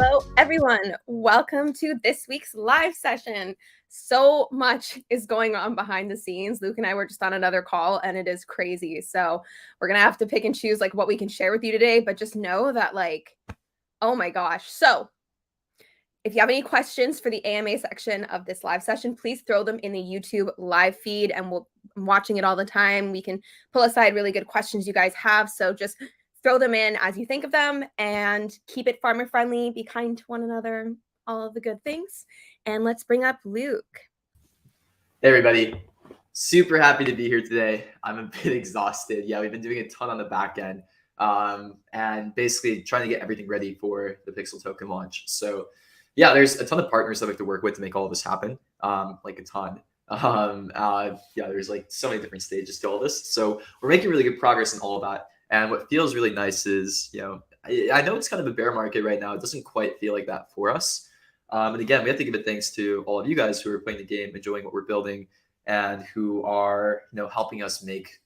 Hello, everyone. Welcome to this week's live session. So much is going on behind the scenes. Luke and I were just on another call and it is crazy. So we're going to have to pick and choose like what we can share with you today, but just know that oh my gosh. So if you have any questions for the AMA section of this live session, please throw them in the YouTube live feed and I'm watching it all the time. We can pull aside really good questions you guys have. So just throw them in as you think of them and keep it farmer friendly, be kind to one another, all of the good things. And let's bring up Luke. Hey everybody, super happy to be here today. I'm a bit exhausted. Yeah, we've been doing a ton on the back end and basically trying to get everything ready for the Pixel token launch. So yeah, there's a ton of partners that we have to work with to make all of this happen, like a ton. Yeah, there's like so many different stages to all this. So we're making really good progress in all of that. And what feels really nice is, I know it's kind of a bear market right now. It doesn't quite feel like that for us. And again, we have to give it thanks to all of you guys who are playing the game, enjoying what we're building, and who are helping us make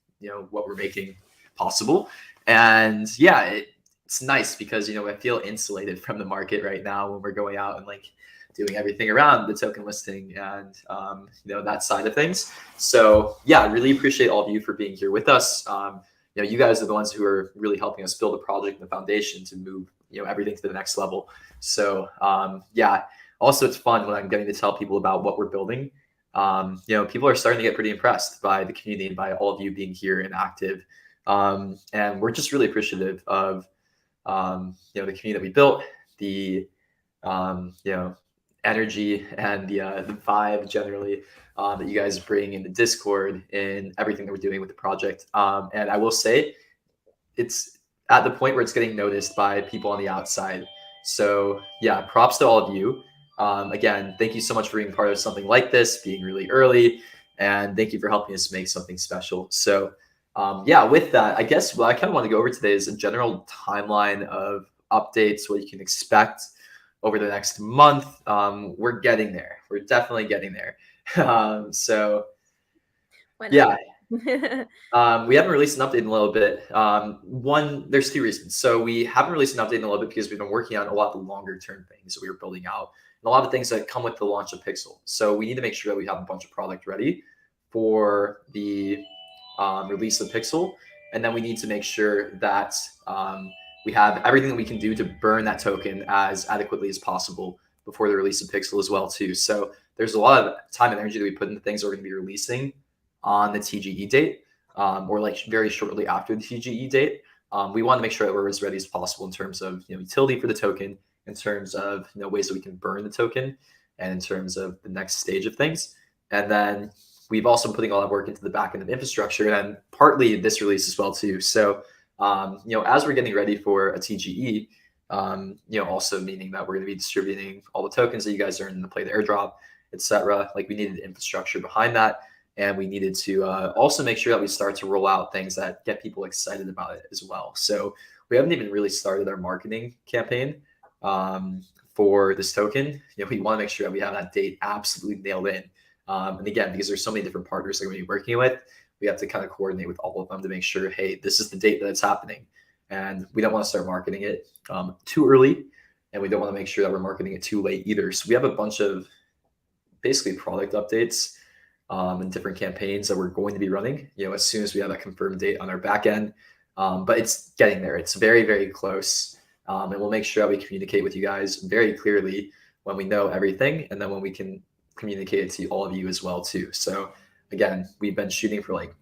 what we're making possible. And yeah, it's nice because I feel insulated from the market right now when we're going out and like doing everything around the token listing and that side of things. So yeah, I really appreciate all of you for being here with us. You guys are the ones who are really helping us build a project and the foundation to move everything to the next level. So yeah, also it's fun when I'm getting to tell people about what we're building. People are starting to get pretty impressed by the community and by all of you being here and active. And we're just really appreciative of the community that we built, the energy and the vibe generally that you guys bring in the Discord and everything that we're doing with the project. And I will say it's at the point where it's getting noticed by people on the outside. So yeah, props to all of you. Again, thank you so much for being part of something like this, being really early, and thank you for helping us make something special. So yeah, with that, I guess what I kind of want to go over today is a general timeline of updates, what you can expect over the next month. We're getting there. We're definitely getting there. So yeah. We haven't released an update in a little bit. There's two reasons. So we haven't released an update in a little bit because we've been working on a lot of the longer term things that we were building out and a lot of things that come with the launch of Pixel. So we need to make sure that we have a bunch of product ready for the release of Pixel. And then we need to make sure that we have everything that we can do to burn that token as adequately as possible before the release of Pixel as well too. So there's a lot of time and energy that we put into things that we're going to be releasing on the TGE date, or like very shortly after the TGE date. We want to make sure that we're as ready as possible in terms of utility for the token, in terms of ways that we can burn the token, and in terms of the next stage of things. And then we've also been putting all that work into the back end of infrastructure, and partly this release as well too. So as we're getting ready for a TGE, also meaning that we're going to be distributing all the tokens that you guys earn in the Play the Airdrop, etc. Like we needed infrastructure behind that. And we needed to also make sure that we start to roll out things that get people excited about it as well. So we haven't even really started our marketing campaign for this token. We want to make sure that we have that date absolutely nailed in. And again, because there's so many different partners that we're going to be working with, we have to kind of coordinate with all of them to make sure, hey, this is the date that it's happening. And we don't want to start marketing it too early. And we don't want to make sure that we're marketing it too late either. So we have a bunch of basically product updates and different campaigns that we're going to be running, as soon as we have that confirmed date on our back end. But it's getting there. It's very, very close. And we'll make sure that we communicate with you guys very clearly when we know everything, and then when we can communicate it to all of you as well too. So again, we've been shooting for like,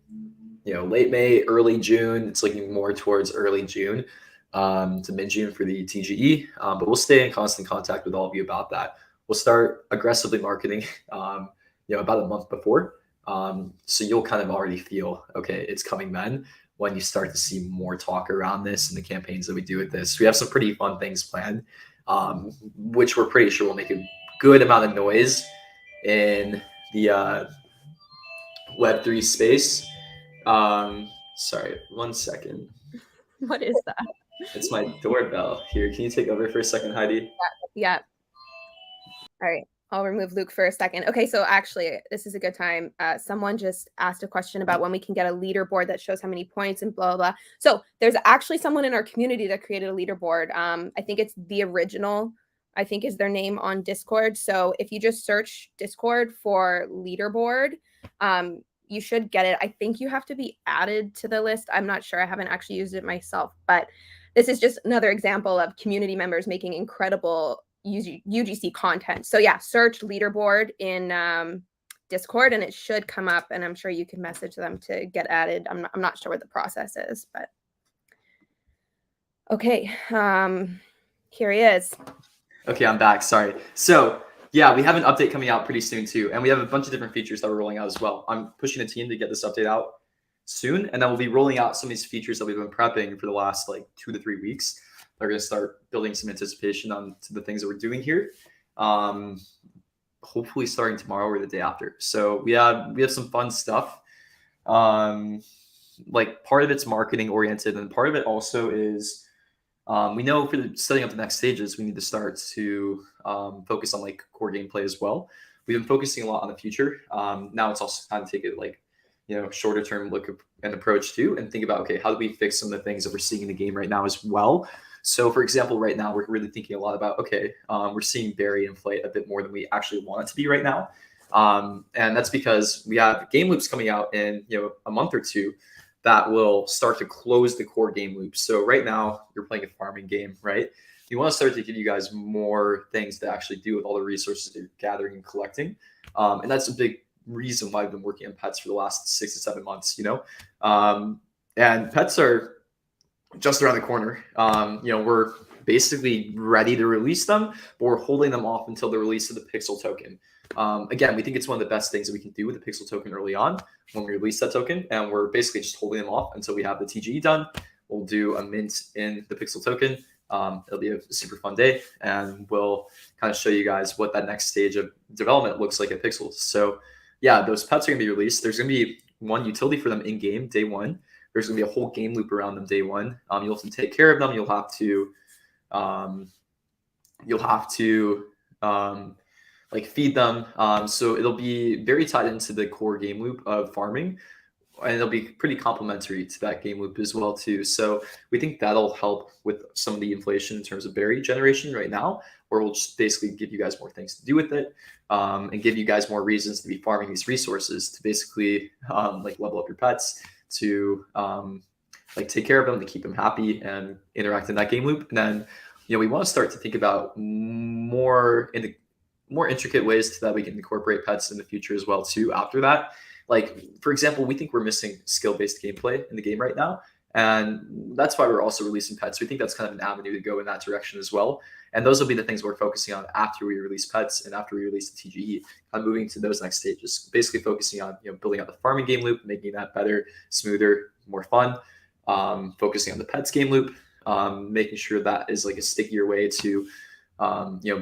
late May, early June. It's looking more towards early June to mid-June for the TGE. But we'll stay in constant contact with all of you about that. We'll start aggressively marketing about a month before. So you'll kind of already feel, okay, it's coming then when you start to see more talk around this and the campaigns that we do with this. We have some pretty fun things planned, which we're pretty sure will make a good amount of noise in the Web3 space. Sorry, 1 second. What is that? It's my doorbell here. Can you take over for a second, Heidi? Yeah. All right. I'll remove Luke for a second. Okay, so actually, this is a good time. Someone just asked a question about when we can get a leaderboard that shows how many points and blah, blah, blah. So there's actually someone in our community that created a leaderboard. I think it's the original I think is their name on Discord. So if you just search Discord for leaderboard, you should get it. I think you have to be added to the list. I'm not sure. I haven't actually used it myself, but this is just another example of community members making incredible UGC content. So yeah, search leaderboard in Discord and it should come up, and I'm sure you can message them to get added. I'm not sure what the process is, but okay. Here he is. Okay, I'm back. Sorry. So yeah, we have an update coming out pretty soon too, and we have a bunch of different features that we're rolling out as well. I'm pushing the team to get this update out soon, and then we'll be rolling out some of these features that we've been prepping for the last like 2 to 3 weeks. They're going to start building some anticipation on to the things that we're doing here. Hopefully starting tomorrow or the day after. So we have some fun stuff. Like part of it's marketing oriented, and part of it also is we know for setting up the next stages, we need to start to focus on like core gameplay as well. We've been focusing a lot on the future. Now it's also time to take it like, shorter term look and approach too, and think about, okay, how do we fix some of the things that we're seeing in the game right now as well? So for example, right now, we're really thinking a lot about, okay, we're seeing Barry inflate a bit more than we actually want it to be right now. And that's because we have game loops coming out in, a month or two that will start to close the core game loop. So right now you're playing a farming game, right? You want to start to give you guys more things to actually do with all the resources that you're gathering and collecting. And that's a big reason why I've been working on pets for the last 6 to 7 months, and pets are just around the corner. We're basically ready to release them, but we're holding them off until the release of the Pixel token. Again, we think it's one of the best things that we can do with the Pixel token early on when we release that token, and we're basically just holding them off until we have the TGE done. We'll do a mint in the Pixel token. It'll be a super fun day, and we'll kind of show you guys what that next stage of development looks like at Pixels. So yeah, those pets are going to be released. There's going to be one utility for them in game day one. There's going to be a whole game loop around them day one. You'll have to take care of them. You'll have to like feed them. So it'll be very tied into the core game loop of farming, and it'll be pretty complementary to that game loop as well too. So we think that'll help with some of the inflation in terms of berry generation right now, where we'll just basically give you guys more things to do with it, and give you guys more reasons to be farming these resources to basically like level up your pets, to like take care of them, to keep them happy and interact in that game loop. And then we want to start to think about more intricate ways that we can incorporate pets in the future as well too after that. Like, for example, we think we're missing skill-based gameplay in the game right now, and that's why we're also releasing pets. We think that's kind of an avenue to go in that direction as well, and those will be the things we're focusing on after we release pets and after we release the TGE. I'm moving to those next stages, basically focusing on building out the farming game loop, making that better, smoother, more fun, focusing on the pets game loop, making sure that is like a stickier way to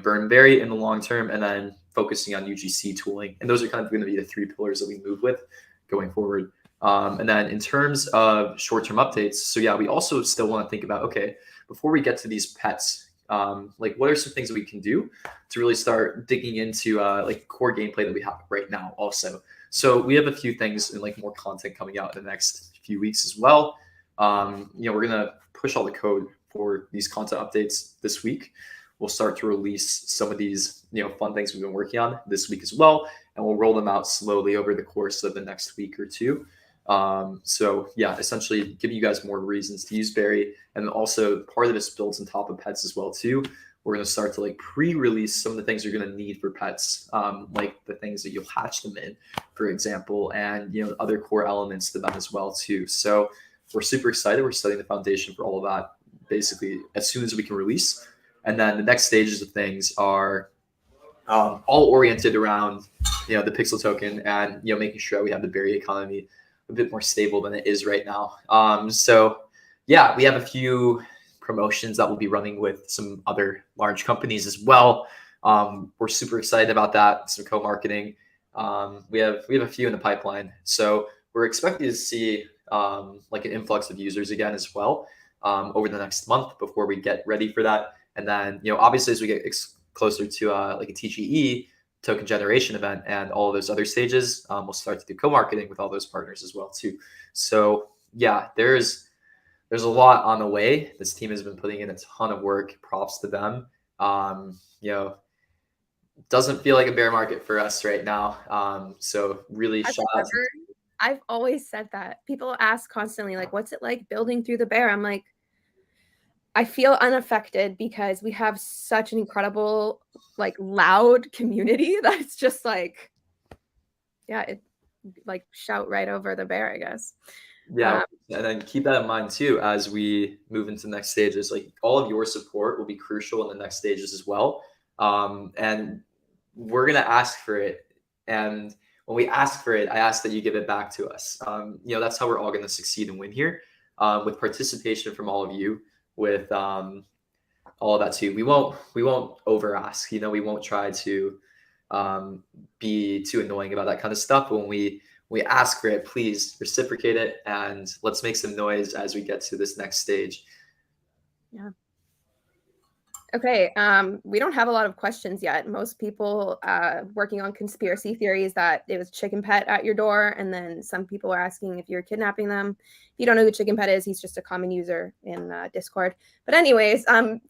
burn berry in the long term, and then focusing on UGC tooling. And those are kind of going to be the 3 pillars that we move with going forward. And then in terms of short-term updates, so yeah, we also still want to think about, okay, before we get to these pets, like what are some things that we can do to really start digging into like core gameplay that we have right now also. So we have a few things and like more content coming out in the next few weeks as well. We're going to push all the code for these content updates this week. We'll start to release some of these, fun things we've been working on this week as well, and we'll roll them out slowly over the course of the next week or two. So yeah, essentially giving you guys more reasons to use berry, and also part of this builds on top of pets as well too. We're going to start to like pre-release some of the things you're going to need for pets, like the things that you'll hatch them in, for example, and other core elements to that as well too. So we're super excited. We're setting the foundation for all of that basically as soon as we can release. And then the next stages of things are all oriented around, the Pixel token and, making sure we have the berry economy a bit more stable than it is right now. So yeah, we have a few promotions that we'll be running with some other large companies as well. We're super excited about that. Some co-marketing. We have a few in the pipeline. So we're expecting to see like an influx of users again as well over the next month before we get ready for that. And then, obviously, as we get closer to like a TGE token generation event and all of those other stages, we'll start to do co-marketing with all those partners as well too. So yeah, there's a lot on the way. This team has been putting in a ton of work. Props to them. You know, doesn't feel like a bear market for us right now. So really Has shout it out to ever? I've always said that. People ask constantly, like, what's it like building through the bear? I'm like, I feel unaffected because we have such an incredible, like, loud community that it's just like, yeah, it like shout right over the bear, I guess. Yeah, Um, and then keep that in mind too as we move into the next stages. Like all of your support will be crucial in the next stages as well. And we're gonna ask for it. And when we ask for it, I ask that you give it back to us. That's how we're all gonna succeed and win here. With participation from all of you, with all of that too. We won't over ask. We won't try to be too annoying about that kind of stuff. But when we ask for it, please reciprocate it, and let's make some noise as we get to this next stage. yeah. Okay, we don't have a lot of questions yet. Most people working on conspiracy theories that it was Chicken Pet at your door, and then some people are asking if you're kidnapping them. If you don't know who Chicken Pet is, he's just a common user in Discord. But anyways,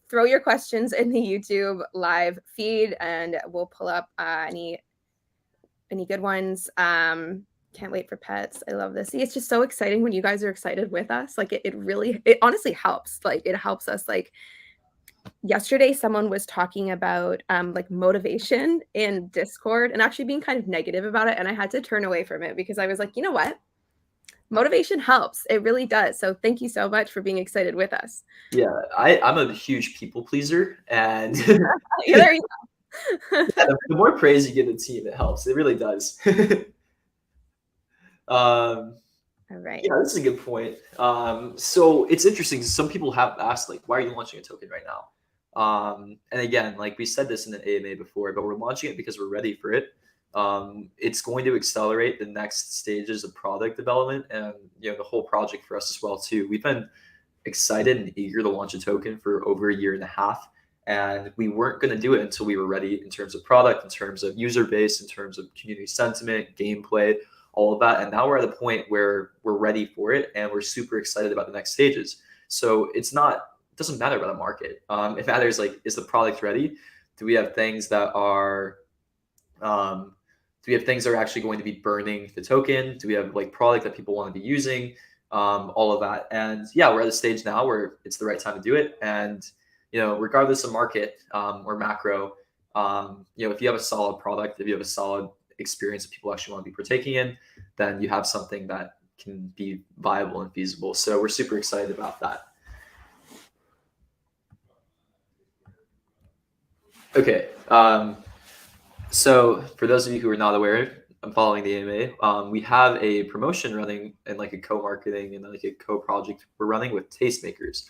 throw your questions in the YouTube live feed, and we'll pull up any good ones. Can't wait for pets. I love this. See, it's just so exciting when you guys are excited with us. Like it honestly helps. Like it helps us like yesterday someone was talking about like motivation in Discord and actually being kind of negative about it, and I had to turn away from it because I was like, you know what, motivation helps, it really does. So thank you so much for being excited with us. Yeah, I'm a huge people pleaser, and Yeah, there you yeah, go. the more praise you give the team, it helps. It really does. um, All right. yeah, this is a good point. So it's interesting. Some people have asked, like, why are you launching a token right now? And again, like we said this in an AMA before, but we're launching it because we're ready for it. It's going to accelerate the next stages of product development and the whole project for us as well too. We've been excited and eager to launch a token for over a year and a half, and we weren't going to do it until we were ready in terms of product, in terms of user base, in terms of community sentiment, gameplay, all of that. And now we're at a point where we're ready for it, and we're super excited about the next stages. So it doesn't matter about the market. It matters, like, is the product ready? Do we have things that are actually going to be burning the token? Do we have like product that people want to be using? All of that. And yeah, we're at a stage now where it's the right time to do it. And regardless of market or macro, if you have a solid product, if you have a solid experience that people actually want to be partaking in, then you have something that can be viable and feasible. So we're super excited about that. Okay. So for those of you who are not aware, I'm following the AMA. We have a promotion running and like a co-marketing and like a co-project we're running with Tastemakers.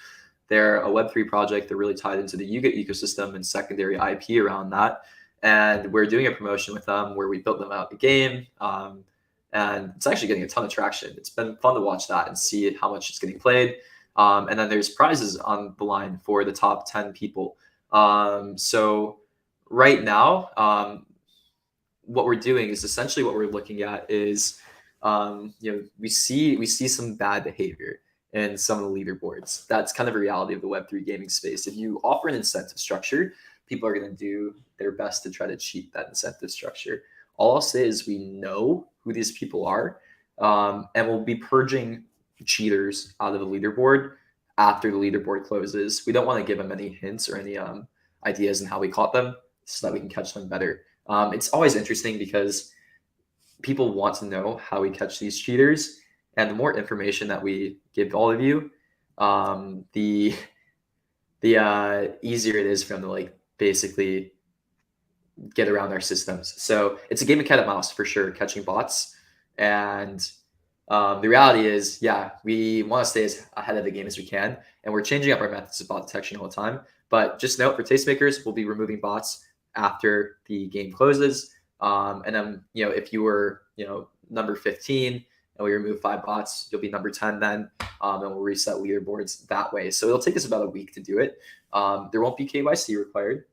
They're a Web3 project. They're really tied into the Yuga ecosystem and secondary IP around that. And we're doing a promotion with them where we built them out the game. And it's actually getting a ton of traction. It's been fun to watch that and see how much it's getting played. And then there's prizes on the line for the top 10 people. So right now, what we're doing is essentially what we're looking at is, we see some bad behavior in some of the leaderboards. That's kind of a reality of the Web3 gaming space. If you offer an incentive structure, people are going to do their best to try to cheat that incentive structure. All I'll say is we know who these people are, and we'll be purging cheaters out of the leaderboard after the leaderboard closes. We don't want to give them any hints or any ideas on how we caught them so that we can catch them better. It's always interesting because people want to know how we catch these cheaters, and the more information that we give all of you, the easier it is for them to like basically get around our systems. So it's a game of cat and mouse for sure, catching bots. And the reality is, yeah, we want to stay as ahead of the game as we can, and we're changing up our methods of bot detection all the time. But just note, for Tastemakers, we'll be removing bots after the game closes. And then, if you were, number 15 and we remove 5 bots, you'll be number 10 then, and we'll reset leaderboards that way. So it'll take us about a week to do it. There won't be KYC required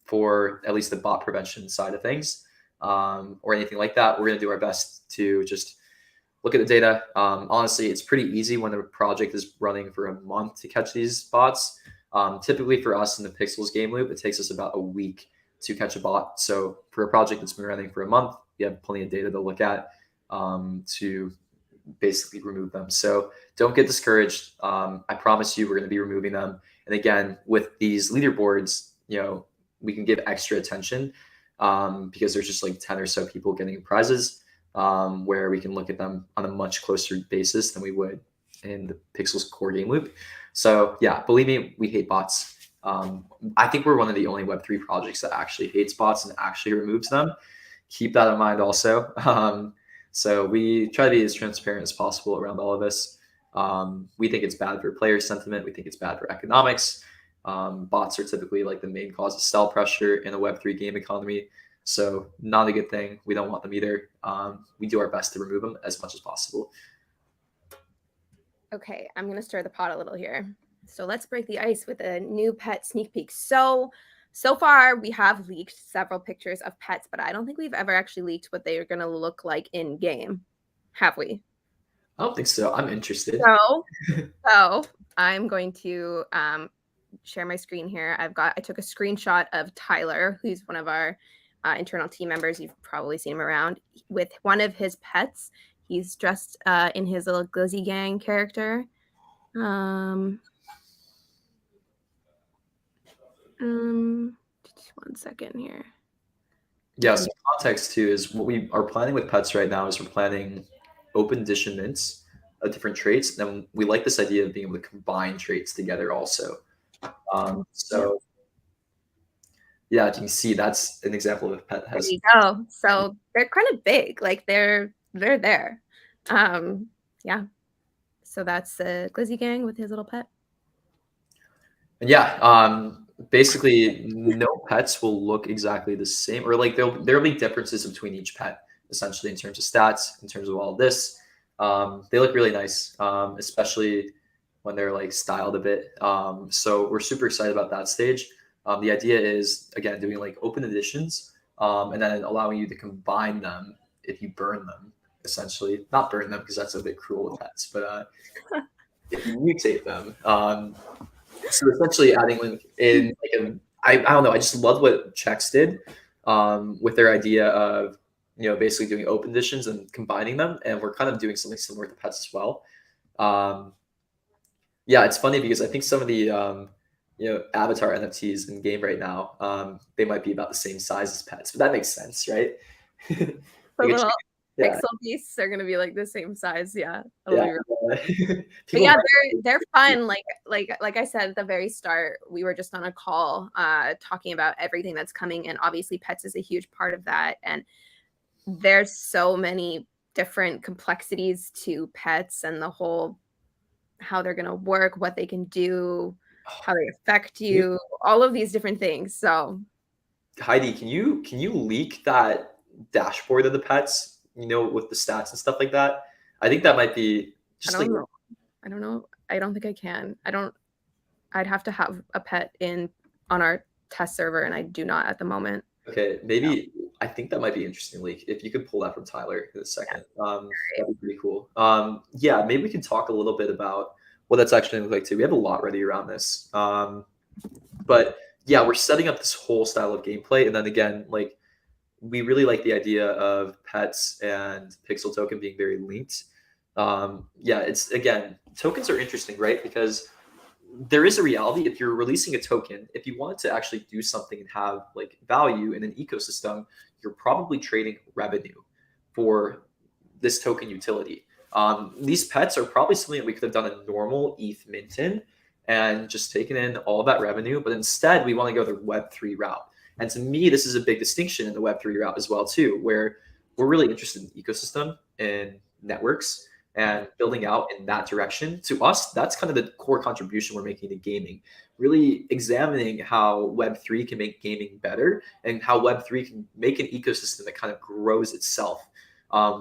for at least the bot prevention side of things, or anything like that. We're going to do our best to just look at the data. Honestly, it's pretty easy when the project is running for a month to catch these bots. Typically for us in the Pixels game loop, it takes us about a week to catch a bot. So for a project that's been running for a month, we have plenty of data to look at to basically remove them. So don't get discouraged. I promise you, we're going to be removing them. And again, with these leaderboards, we can give extra attention because there's just like 10 or so people getting prizes where we can look at them on a much closer basis than we would in the Pixels core game loop. So yeah, believe me, we hate bots. I think we're one of the only Web3 projects that actually hates bots and actually removes them. Keep that in mind also. So we try to be as transparent as possible around all of this. We think it's bad for player sentiment. We think it's bad for economics. Bots are typically like the main cause of sell pressure in a Web3 game economy. So not a good thing. We don't want them either. We do our best to remove them as much as possible. Okay, I'm going to stir the pot a little here. So let's break the ice with a new pet sneak peek. So far we have leaked several pictures of pets, but I don't think we've ever actually leaked what they are going to look like in game. Have we? I don't think so. I'm interested. So I'm going to share my screen here. I took a screenshot of Tyler, who's one of our internal team members. You've probably seen him around with one of his pets. He's dressed in his little Glizzy Gang character. Just 1 second here. Yeah, so context too is what we are planning with pets right now is we're planning open edition mints of different traits. And then we like this idea of being able to combine traits together also. So yeah, you can see that's an example of a pet has. There you go. So they're kind of big, like they're there. Yeah. So that's the Glizzy Gang with his little pet. And yeah, basically no pets will look exactly the same, or like there'll be differences between each pet, essentially in terms of stats, in terms of all of this. They look really nice, especially when they're like styled a bit. So we're super excited about that stage. The idea is again doing like open editions, and then allowing you to combine them if you burn them. Essentially, not burn them because that's a bit cruel with pets, but if you mutate them. So essentially adding like in like I don't know, I just love what Chex did with their idea of basically doing open editions and combining them, and we're kind of doing something similar to pets as well. Yeah, it's funny because I think some of the avatar NFTs in game right now, they might be about the same size as pets, but that makes sense, right? Little pixel beasts are gonna be like the same size, yeah. Yeah. But yeah, they're fun. Like I said at the very start, we were just on a call talking about everything that's coming, and obviously pets is a huge part of that. And there's so many different complexities to pets and the whole how they're gonna work, what they can do, how they affect you, all of these different things. So Heidi, can you leak that dashboard of the pets, with the stats and stuff like that? I think that might be just I don't know. I don't think I can. I'd have to have a pet on our test server, and I do not at the moment. Okay, maybe I think that might be interesting leak. If you could pull that from Tyler in a second, that'd be pretty cool. Yeah, maybe we can talk a little bit about what that's actually look like too. We have a lot ready around this. But yeah, we're setting up this whole style of gameplay, and then again, like we really like the idea of pets and Pixel Token being very linked. Yeah, it's again, tokens are interesting, right? Because there is a reality if you're releasing a token, if you want to actually do something and have like value in an ecosystem, you're probably trading revenue for this token utility. These pets are probably something that we could have done a normal ETH mint in and just taken in all that revenue, but instead we want to go the Web3 route. And to me, this is a big distinction in the Web3 route as well too, where we're really interested in the ecosystem and networks and building out in that direction. To us, that's kind of the core contribution we're making to gaming, really examining how Web3 can make gaming better and how Web3 can make an ecosystem that kind of grows itself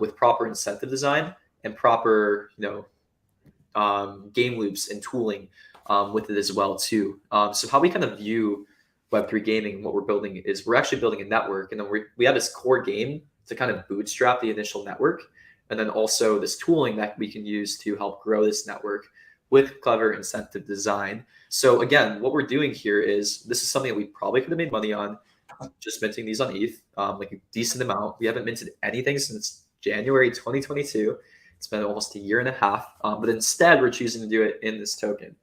with proper incentive design and proper, game loops and tooling with it as well too. So how we kind of view Web3 gaming, what we're building is we're actually building a network, and then we have this core game to kind of bootstrap the initial network. And then also this tooling that we can use to help grow this network with clever incentive design. So again, what we're doing here is this is something that we probably could have made money on just minting these on ETH, like a decent amount. We haven't minted anything since January 2022. It's been almost a year and a half, but instead we're choosing to do it in this token.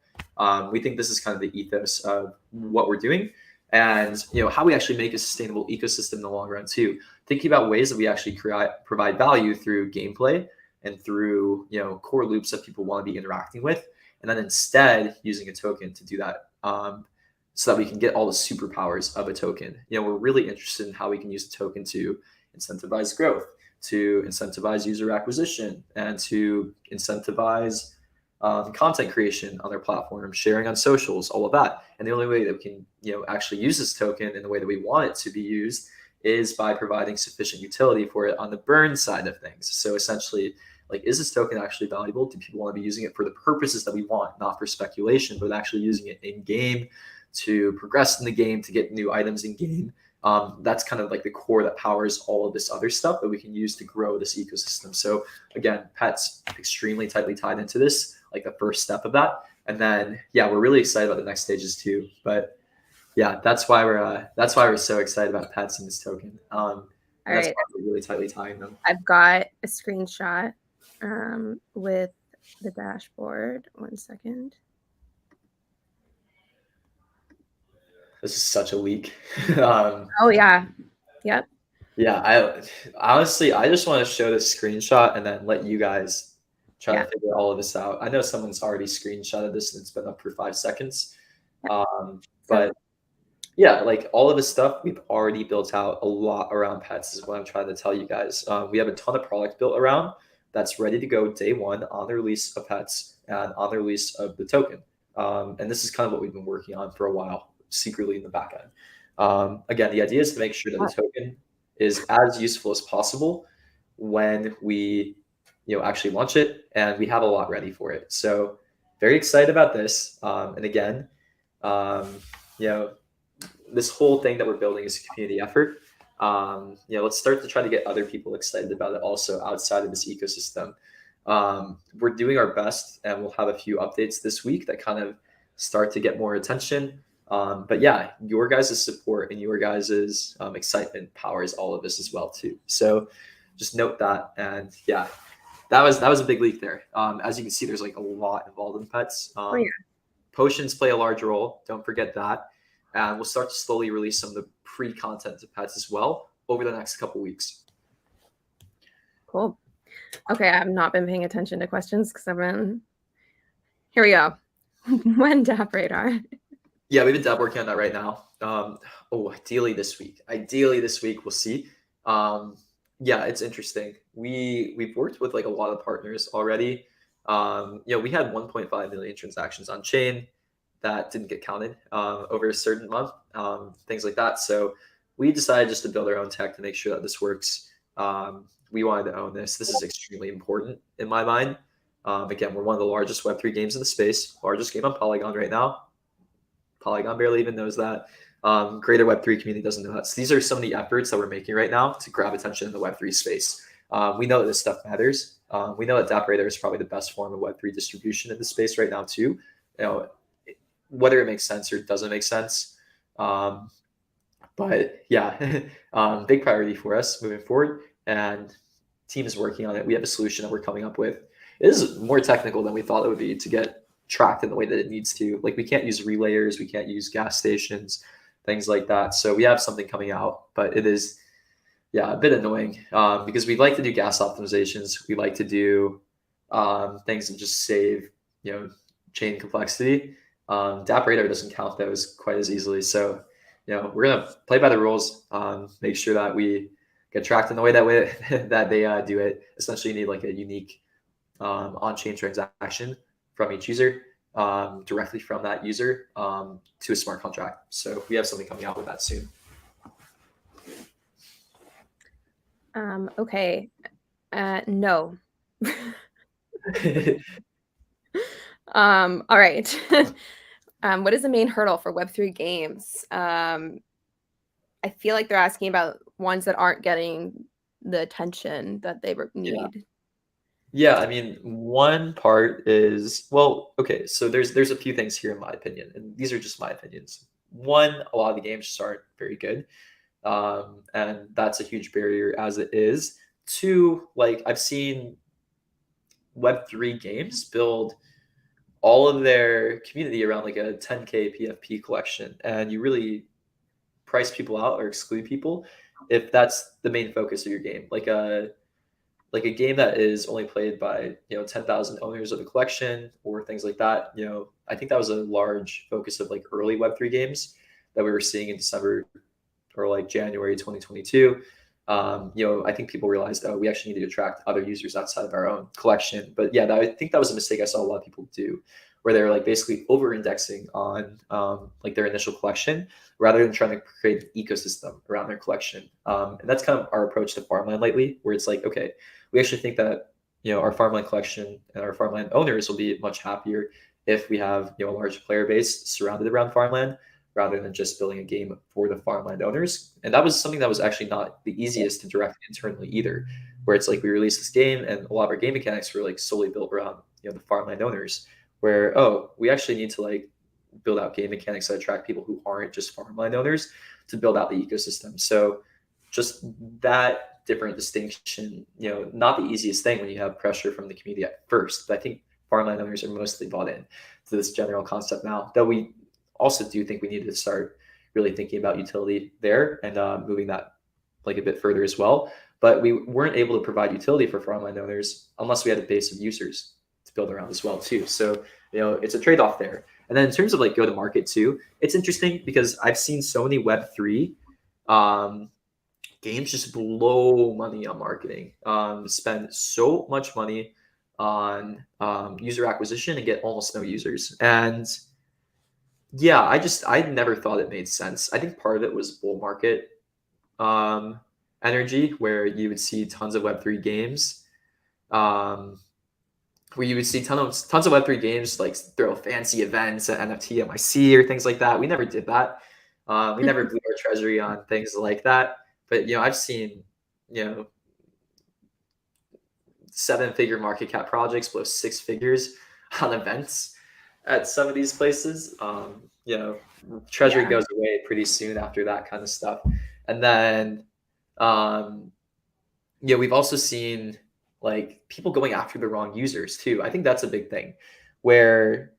We think this is kind of the ethos of what we're doing, and how we actually make a sustainable ecosystem in the long run too. Thinking about ways that we actually provide value through gameplay and through core loops that people want to be interacting with, and then instead using a token to do that. So that we can get all the superpowers of a token. We're really interested in how we can use a token to incentivize growth, to incentivize user acquisition, and to incentivize content creation on their platform, sharing on socials, all of that. And the only way that we can, actually use this token in the way that we want it to be used is by providing sufficient utility for it on the burn side of things. So essentially, like, is this token actually valuable? Do people want to be using it for the purposes that we want, not for speculation, but actually using it in game to progress in the game, to get new items in game? That's kind of like the core that powers all of this other stuff that we can use to grow this ecosystem. So again, pets extremely tightly tied into this, like the first step of that. And then, yeah, we're really excited about the next stages too. But yeah, that's why we're so excited about pets in this token. All that's right. why we're really tightly tying them. I've got a screenshot with the dashboard. 1 second. This is such a leak. Oh yeah. Yep. Yeah, I honestly, I just want to show this screenshot and then let you guys try to figure all of this out. I know someone's already screenshotted this and it's been up for 5 seconds. But yeah, like all of this stuff, we've already built out a lot around pets is what I'm trying to tell you guys. We have a ton of product built around that's ready to go day one on the release of pets and on the release of the token. And this is kind of what we've been working on for a while, secretly in the back end. Again, the idea is to make sure that the token is as useful as possible when we actually launch it, and we have a lot ready for it. So very excited about this. And again, this whole thing that we're building is a community effort. Let's start to try to get other people excited about it also outside of this ecosystem. We're doing our best, and we'll have a few updates this week that kind of start to get more attention. But yeah, your guys' support and your guys' excitement powers all of this as well too. So just note that. And yeah, that was a big leak there. As you can see, there's like a lot involved in pets. Potions play a large role. Don't forget that. And we'll start to slowly release some of the pre-content to pets as well over the next couple weeks. Cool. Okay, I have not been paying attention to questions because I've been. Here we go. When Dap Radar? Yeah, we've been working on that right now. Ideally this week. We'll see. Yeah, it's interesting. We've worked with like a lot of partners already. We had 1.5 million transactions on chain that didn't get counted over a certain month, things like that. So we decided just to build our own tech to make sure that this works. We wanted to own this. This is extremely important in my mind. Again, we're one of the largest Web3 games in the space, largest game on Polygon right now. Polygon barely even knows that. Greater Web3 community doesn't know that. So these are some of the efforts that we're making right now to grab attention in the Web3 space. We know that this stuff matters. We know that Dap Radar is probably the best form of Web3 distribution in the space right now too. Whether it makes sense or doesn't make sense. But yeah, big priority for us moving forward, and team is working on it. We have a solution that we're coming up with. It is more technical than we thought it would be to get tracked in the way that it needs to. Like, we can't use relayers, we can't use gas stations, things like that. So we have something coming out, but it is, a bit annoying because we like to do gas optimizations. We like to do things that just save, chain complexity. Dap Radar doesn't count those quite as easily. So, we're going to play by the rules, make sure that we get tracked in the way that they do it. Essentially, you need like a unique on-chain transaction from each user, directly from that user to a smart contract. So we have something coming out with that soon. Okay. No. All right. What is the main hurdle for Web3 games? I feel like they're asking about ones that aren't getting the attention that they need. Yeah, I mean, one part is, well, okay, so there's a few things here in my opinion, and these are just my opinions. One, a lot of the games just aren't very good. And that's a huge barrier as it is. Two, like I've seen Web3 games build all of their community around like a 10K PFP collection, and you really price people out or exclude people if that's the main focus of your game. Like a game that is only played by 10,000 owners of the collection or things like that. I think that was a large focus of like early Web3 games that we were seeing in December or like January 2022. I think people realized, oh, we actually need to attract other users outside of our own collection. But yeah, I think that was a mistake I saw a lot of people do, where they're like basically over-indexing on like their initial collection rather than trying to create an ecosystem around their collection. And that's kind of our approach to farmland lately, where it's like, okay, we actually think that our farmland collection and our farmland owners will be much happier if we have a large player base surrounded around farmland rather than just building a game for the farmland owners. And that was something that was actually not the easiest to direct internally either, where it's like we released this game and a lot of our game mechanics were like solely built around the farmland owners, where we actually need to like build out game mechanics that attract people who aren't just farmland owners to build out the ecosystem. So just that different distinction, not the easiest thing when you have pressure from the community at first, but I think farmland owners are mostly bought in to this general concept now, though we also do think we need to start really thinking about utility there and moving that like a bit further as well. But we weren't able to provide utility for farmland owners unless we had a base of users to build around as well too. So it's a trade-off there. And then in terms of like go to market too, it's interesting because I've seen so many Web3 games just blow money on marketing, spend so much money on user acquisition and get almost no users. And yeah, I never thought it made sense. I think part of it was bull market um, energy, where you would see tons of Web3 games, um, where you would see tons of Web3 games like throw fancy events at NFT MIC or things like that. We never did that. We never blew our treasury on things like that. But I've seen you know 7-figure market cap projects blow 6 figures on events at some of these places. Treasury Yeah. goes away pretty soon after that kind of stuff. And then, um, we've also seen like people going after the wrong users too. I think that's a big thing where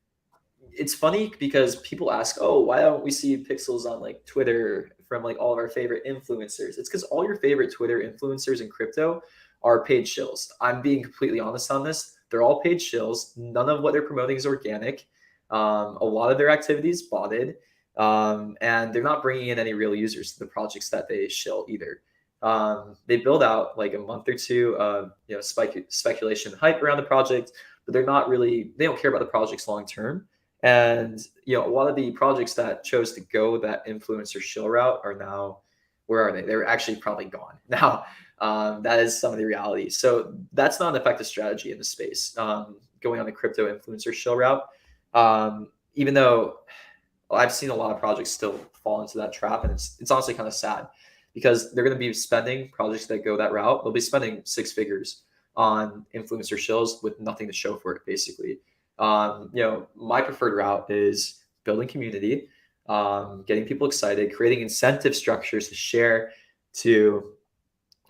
it's funny because people ask, oh, why don't we see pixels on like Twitter from like all of our favorite influencers? It's because all your favorite Twitter influencers in crypto are paid shills. I'm being completely honest on this. They're all paid shills. None of what they're promoting is organic. A lot of their activities botted, and they're not bringing in any real users to the projects that they shill either. They build out like a month or two of speculation and hype around the project, but they're not really, they don't care about the projects long term. And a lot of the projects that chose to go that influencer shill route are now, where are they? They're actually probably gone now. That is some of the reality. So that's not an effective strategy in the space. Going on the crypto influencer shill route, even though I've seen a lot of projects still fall into that trap, and it's honestly kind of sad because they're going to be spending projects that go that route. They'll be spending 6 figures on influencer shills with nothing to show for it, basically. My preferred route is building community, getting people excited, creating incentive structures to share, to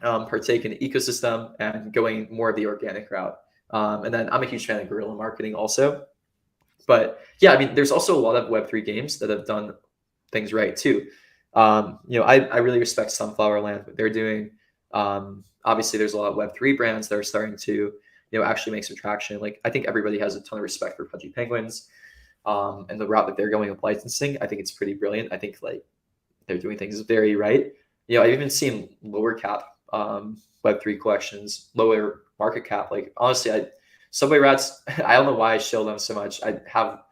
partake in the ecosystem, and going more of the organic route. And then I'm a huge fan of guerrilla marketing also. But yeah, I mean, there's also a lot of Web3 games that have done things right too. I really respect Sunflower Land, what they're doing. Obviously, there's a lot of Web3 brands that are starting to actually make some traction. Like I think everybody has a ton of respect for Pudgy Penguins, and the route that they're going with licensing. I think it's pretty brilliant. I think like they're doing things very right. I've even seen lower cap Web3 collections, lower market cap. Like honestly, Subway Rats, I don't know why I shill them so much. I have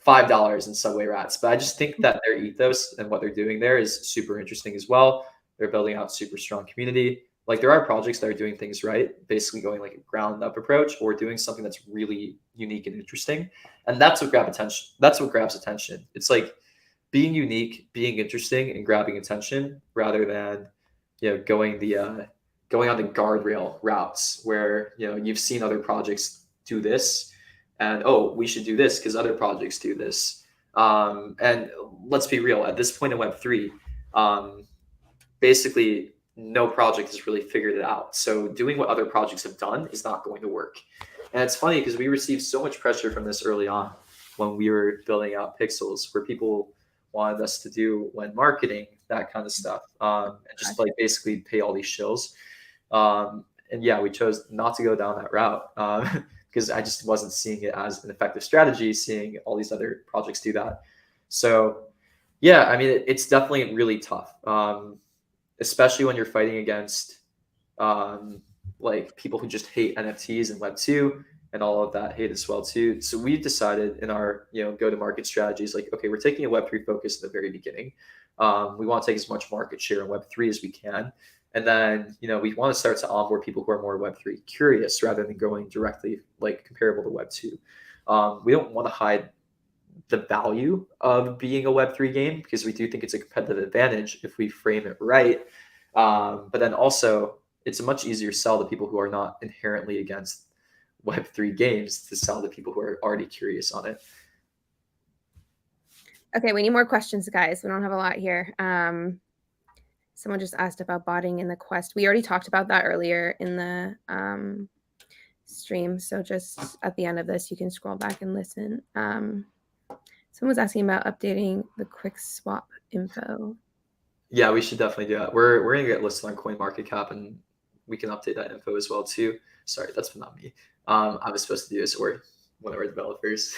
$5 in Subway Rats, but I just think that their ethos and what they're doing there is super interesting as well. They're building out super strong community. Like there are projects that are doing things right, basically going like a ground up approach or doing something that's really unique and interesting. And that's what grabs attention. That's what grabs attention. It's like being unique, being interesting, and grabbing attention rather than going going on the guardrail routes where, you've seen other projects do this, and oh, we should do this because other projects do this. And let's be real, at this point in Web3, basically no project has really figured it out. So doing what other projects have done is not going to work. And it's funny because we received so much pressure from this early on when we were building out Pixels, where people wanted us to do when marketing, that kind of stuff, and just like basically pay all these shills. And yeah, we chose not to go down that route because I just wasn't seeing it as an effective strategy, seeing all these other projects do that. So yeah, I mean, it's definitely really tough, especially when you're fighting against like people who just hate NFTs and Web2 and all of that hate as well too. So we decided in our go-to-market strategies, like, okay, we're taking a Web3 focus at the very beginning. We want to take as much market share in Web3 as we can. And then, we want to start to onboard people who are more Web3 curious rather than going directly like comparable to Web2. We don't want to hide the value of being a Web3 game because we do think it's a competitive advantage if we frame it right. But then also, it's a much easier sell to people who are not inherently against Web3 games to sell to people who are already curious on it. Okay, we need more questions, guys. We don't have a lot here. Someone just asked about botting in the quest. We already talked about that earlier in the stream. So just at the end of this, you can scroll back and listen. Someone was asking about updating the quick swap info. Yeah, we should definitely do that. We're going to get listed on CoinMarketCap and we can update that info as well too. Sorry, that's not me. I was supposed to do this, or one of our developers.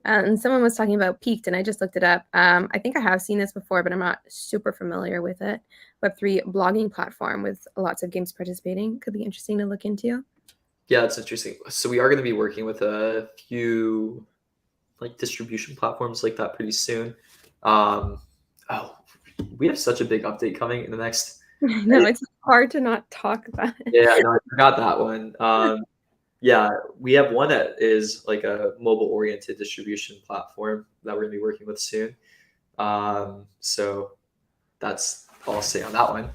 And someone was talking about Peaked, and I just looked it up. I think I have seen this before, but I'm not super familiar with it. Web3 blogging platform with lots of games participating. Could be interesting to look into. Yeah, that's interesting. So we are going to be working with a few like distribution platforms like that pretty soon. We have such a big update coming in the next. No, it's hard to not talk about it. Yeah, no, I forgot that one. Yeah, we have one that is like a mobile-oriented distribution platform that we're going to be working with soon. So that's all I'll say on that one.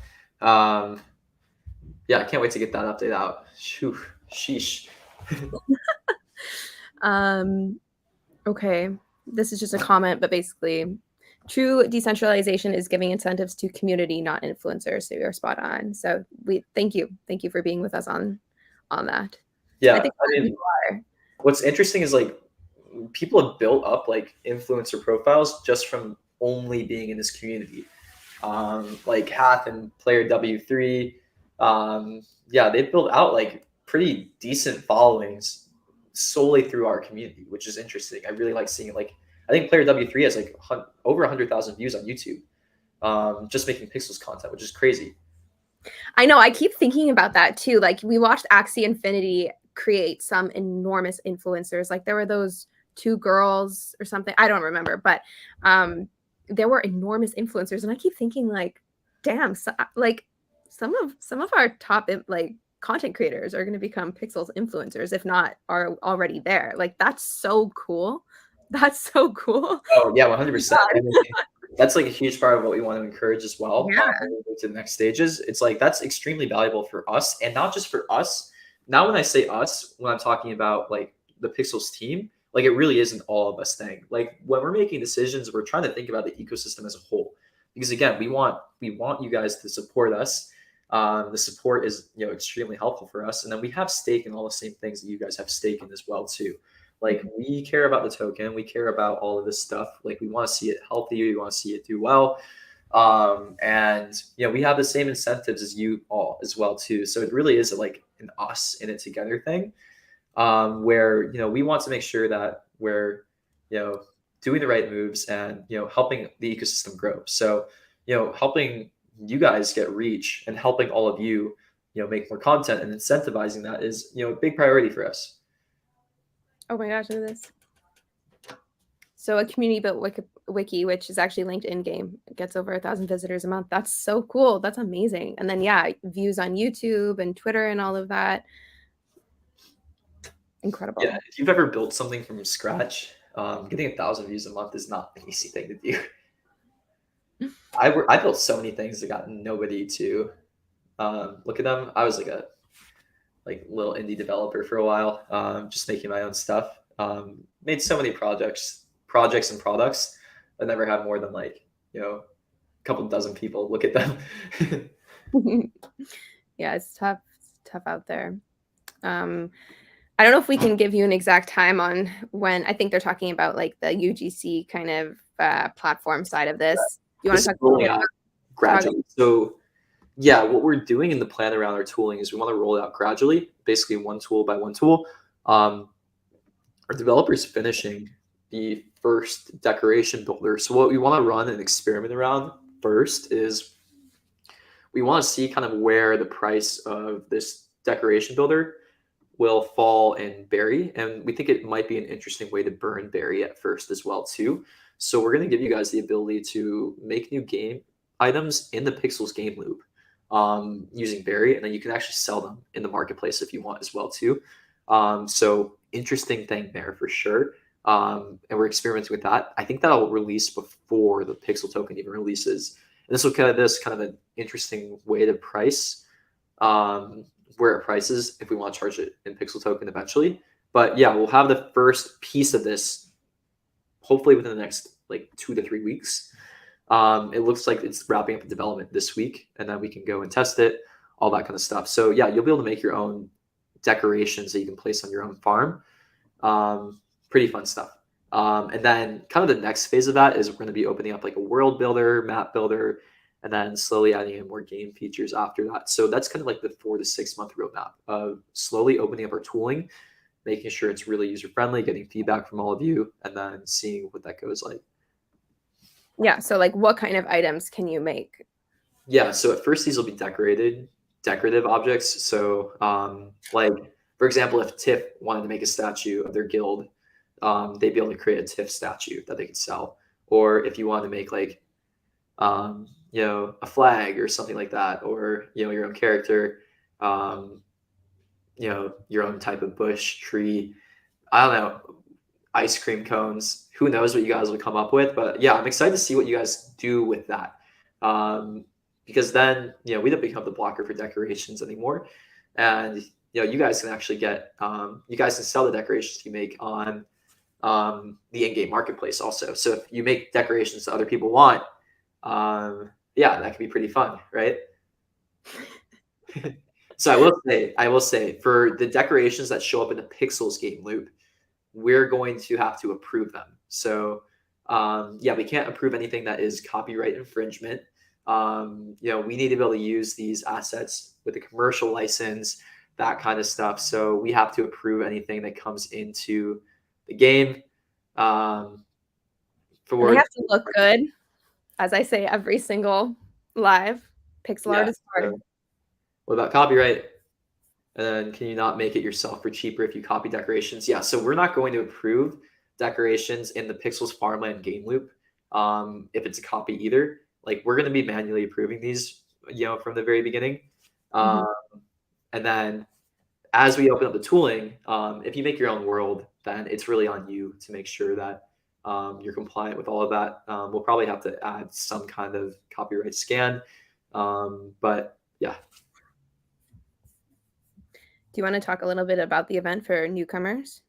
Yeah, I can't wait to get that update out. Whew, sheesh. Okay, this is just a comment, but basically, true decentralization is giving incentives to community, not influencers. So you're spot on. So we thank you for being with us on that. Yeah, I mean, what's interesting is like people have built up like influencer profiles just from only being in this community. Like Hath and Player W3, yeah, they've built out like pretty decent followings solely through our community, which is interesting. I really like seeing it. Like, I think Player W3 has like over 100,000 views on YouTube, just making Pixels content, which is crazy. I know. I keep thinking about that too. Like, we watched Axie Infinity create some enormous influencers. Like, there were those two girls or something. I don't remember, but there were enormous influencers, and I keep thinking, like, damn, like some of our top like content creators are going to become Pixels influencers, if not are already there. Like, that's so cool. That's so cool. Oh yeah, 100%. That's like a huge part of what we want to encourage as well. Yeah. To the next stages, it's like that's extremely valuable for us, and not just for us. Now, when I say us, when I'm talking about like the Pixels team, like it really is an all of us thing. Like when we're making decisions, we're trying to think about the ecosystem as a whole. Because again, we want you guys to support us. The support is extremely helpful for us, and then we have stake in all the same things that you guys have stake in as well too. Like, we care about the token, we care about all of this stuff. Like, we want to see it healthy, we want to see it do well, and we have the same incentives as you all as well too. So it really is like an us in it together thing, where we want to make sure that we're doing the right moves and helping the ecosystem grow. So helping you guys get reach and helping all of you make more content and incentivizing that is a big priority for us. Oh my gosh, look at this. So a community built wiki, which is actually linked in game, gets over 1,000 visitors a month. That's so cool. That's amazing. And then views on YouTube and Twitter and all of that. Incredible. Yeah, if you've ever built something from scratch, getting 1,000 views a month is not an easy thing to do. I built so many things that got nobody to look at them. I was like a little indie developer for a while, just making my own stuff. Made so many projects and products. I never had more than like, a couple dozen people look at them. Yeah, it's tough. It's tough out there. I don't know if we can give you an exact time on when. I think they're talking about like the UGC kind of platform side of this. Do you want to talk rolling out gradually? So yeah, what we're doing in the plan around our tooling is we want to roll it out gradually, basically one tool by one tool. Our developers finishing the first decoration builder. So what we want to run and experiment around first is we want to see kind of where the price of this decoration builder will fall in berry, and we think it might be an interesting way to burn berry at first as well too. So we're going to give you guys the ability to make new game items in the Pixels game loop using berry, and then you can actually sell them in the marketplace if you want as well too. So interesting thing there for sure. And we're experimenting with that. I think that'll release before the Pixel token even releases. And this will kind of an interesting way to price where it prices if we want to charge it in Pixel token eventually. But yeah, we'll have the first piece of this hopefully within the next like 2 to 3 weeks. It looks like it's wrapping up the development this week, and then we can go and test it, all that kind of stuff. So yeah, you'll be able to make your own decorations that you can place on your own farm. Pretty fun stuff. And then kind of the next phase of that is we're going to be opening up like a world builder, map builder, and then slowly adding in more game features after that. So that's kind of like the 4 to 6 month roadmap of slowly opening up our tooling, making sure it's really user friendly, getting feedback from all of you, and then seeing what that goes like. Yeah. So like what kind of items can you make? Yeah. So at first these will be decorative objects. So like, for example, if TIFF wanted to make a statue of their guild, they'd be able to create a TIFF statue that they could sell. Or if you want to make like, a flag or something like that, or, your own character, your own type of bush, tree, I don't know, ice cream cones, who knows what you guys will come up with. But yeah, I'm excited to see what you guys do with that. Because then, we don't become the blocker for decorations anymore. And, you guys can actually get, you guys can sell the decorations you make on the in-game marketplace also. So if you make decorations that other people want, yeah, that can be pretty fun, right? So I will say for the decorations that show up in the Pixels game loop, we're going to have to approve them. So yeah, we can't approve anything that is copyright infringement. We need to be able to use these assets with a commercial license, that kind of stuff. So we have to approve anything that comes into the game. They have to look good, as I say every single live. Pixel art is hard. So what about copyright? And then can you not make it yourself for cheaper if you copy decorations? Yeah, so we're not going to approve decorations in the Pixels Farmland game loop if it's a copy either. Like we're going to be manually approving these, from the very beginning. And then as we open up the tooling, if you make your own world, then it's really on you to make sure that you're compliant with all of that. We'll probably have to add some kind of copyright scan. But yeah. Do you want to talk a little bit about the event for newcomers?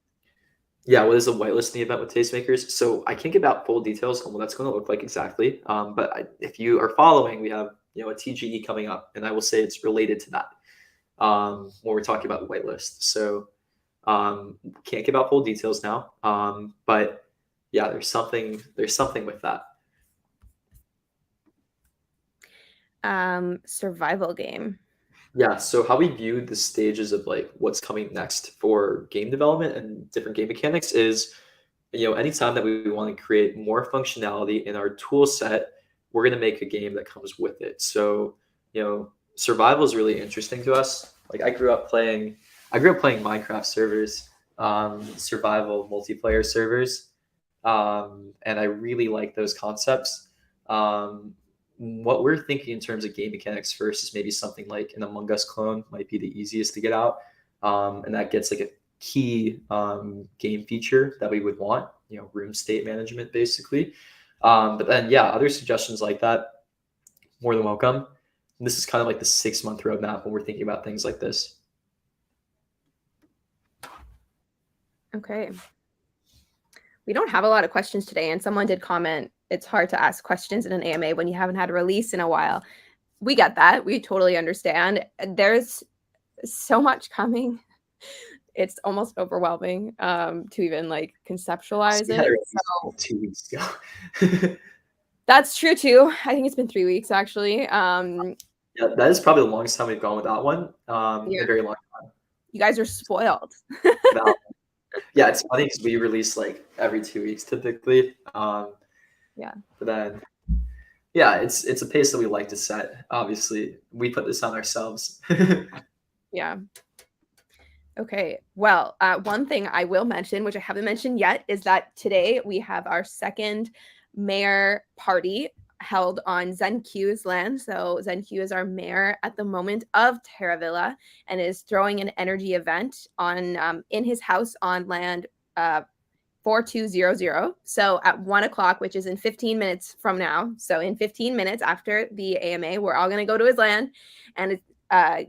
Yeah, what is a whitelisting event with Tastemakers? So I can't give out full details on what that's going to look like exactly. But if you are following, we have a TGE coming up, and I will say it's related to that when we're talking about the whitelist. So can't give out full details now. But yeah, there's something with that. Survival game. Yeah, so how we view the stages of like what's coming next for game development and different game mechanics is, anytime that we want to create more functionality in our tool set, we're going to make a game that comes with it. So, survival is really interesting to us. Like I grew up playing Minecraft servers, survival multiplayer servers, and I really like those concepts. What we're thinking in terms of game mechanics first is maybe something like an Among Us clone might be the easiest to get out. And that gets like a key game feature that we would want, room state management basically. But then, yeah, other suggestions like that, more than welcome. And this is kind of like the 6-month roadmap when we're thinking about things like this. Okay. We don't have a lot of questions today, and someone did comment, it's hard to ask questions in an AMA when you haven't had a release in a while. We get that. We totally understand. There's so much coming. It's almost overwhelming to even like conceptualize We had a it. release So 2 weeks ago. that's true too. I think it's been 3 weeks actually. Yeah, that is probably the longest time we've gone without one. Yeah. A very long You guys are spoiled. without. Yeah, it's funny because we release like every 2 weeks typically. Yeah. But then, yeah, it's a pace that we like to set. Obviously, we put this on ourselves. Yeah. Okay. Well, one thing I will mention, which I haven't mentioned yet, is that today we have our second mayor party held on ZenQ's land. So ZenQ is our mayor at the moment of Terravilla and is throwing an energy event on in his house on land 4200. So at 1 o'clock, which is in 15 minutes from now. So in 15 minutes after the AMA, we're all going to go to his land and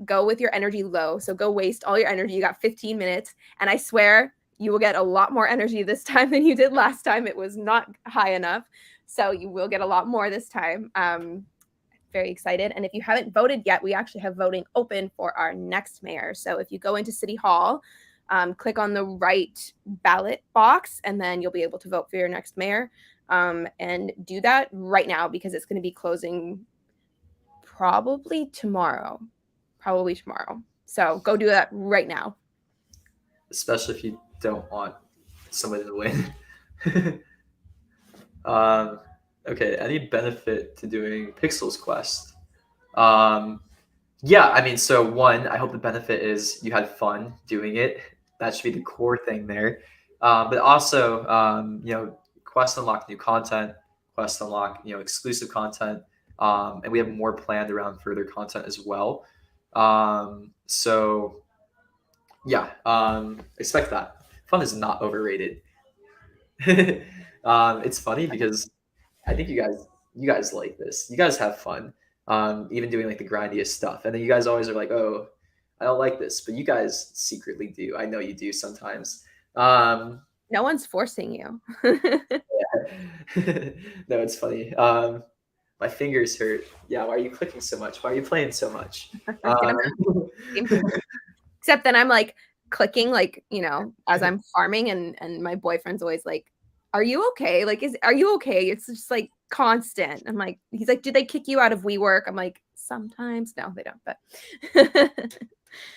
go with your energy low. So go waste all your energy. You got 15 minutes. And I swear you will get a lot more energy this time than you did last time. It was not high enough. So you will get a lot more this time. Very excited. And if you haven't voted yet, we actually have voting open for our next mayor. So if you go into City Hall, click on the right ballot box, and then you'll be able to vote for your next mayor. And do that right now because it's going to be closing probably tomorrow. So go do that right now. Especially if you don't want somebody to win. Okay, any benefit to doing Pixels Quest? Yeah, I mean, so one, I hope the benefit is you had fun doing it. That should be the core thing there. But also, Quest unlock new content, Quest unlock, exclusive content, and we have more planned around further content as well. So yeah, expect that. Fun is not overrated. It's funny because I think you guys like this. You guys have fun, even doing like the grindiest stuff, and then you guys always are like, "Oh, I don't like this," but you guys secretly do. I know you do sometimes. No one's forcing you. No, it's funny. My fingers hurt. Yeah, why are you clicking so much? Why are you playing so much? Except then I'm like clicking, like, as I'm farming, and my boyfriend's always like, "Are you okay? Like, are you okay?" It's just like constant. I'm like, he's like, "Did they kick you out of WeWork?" I'm like, sometimes. No, they don't. But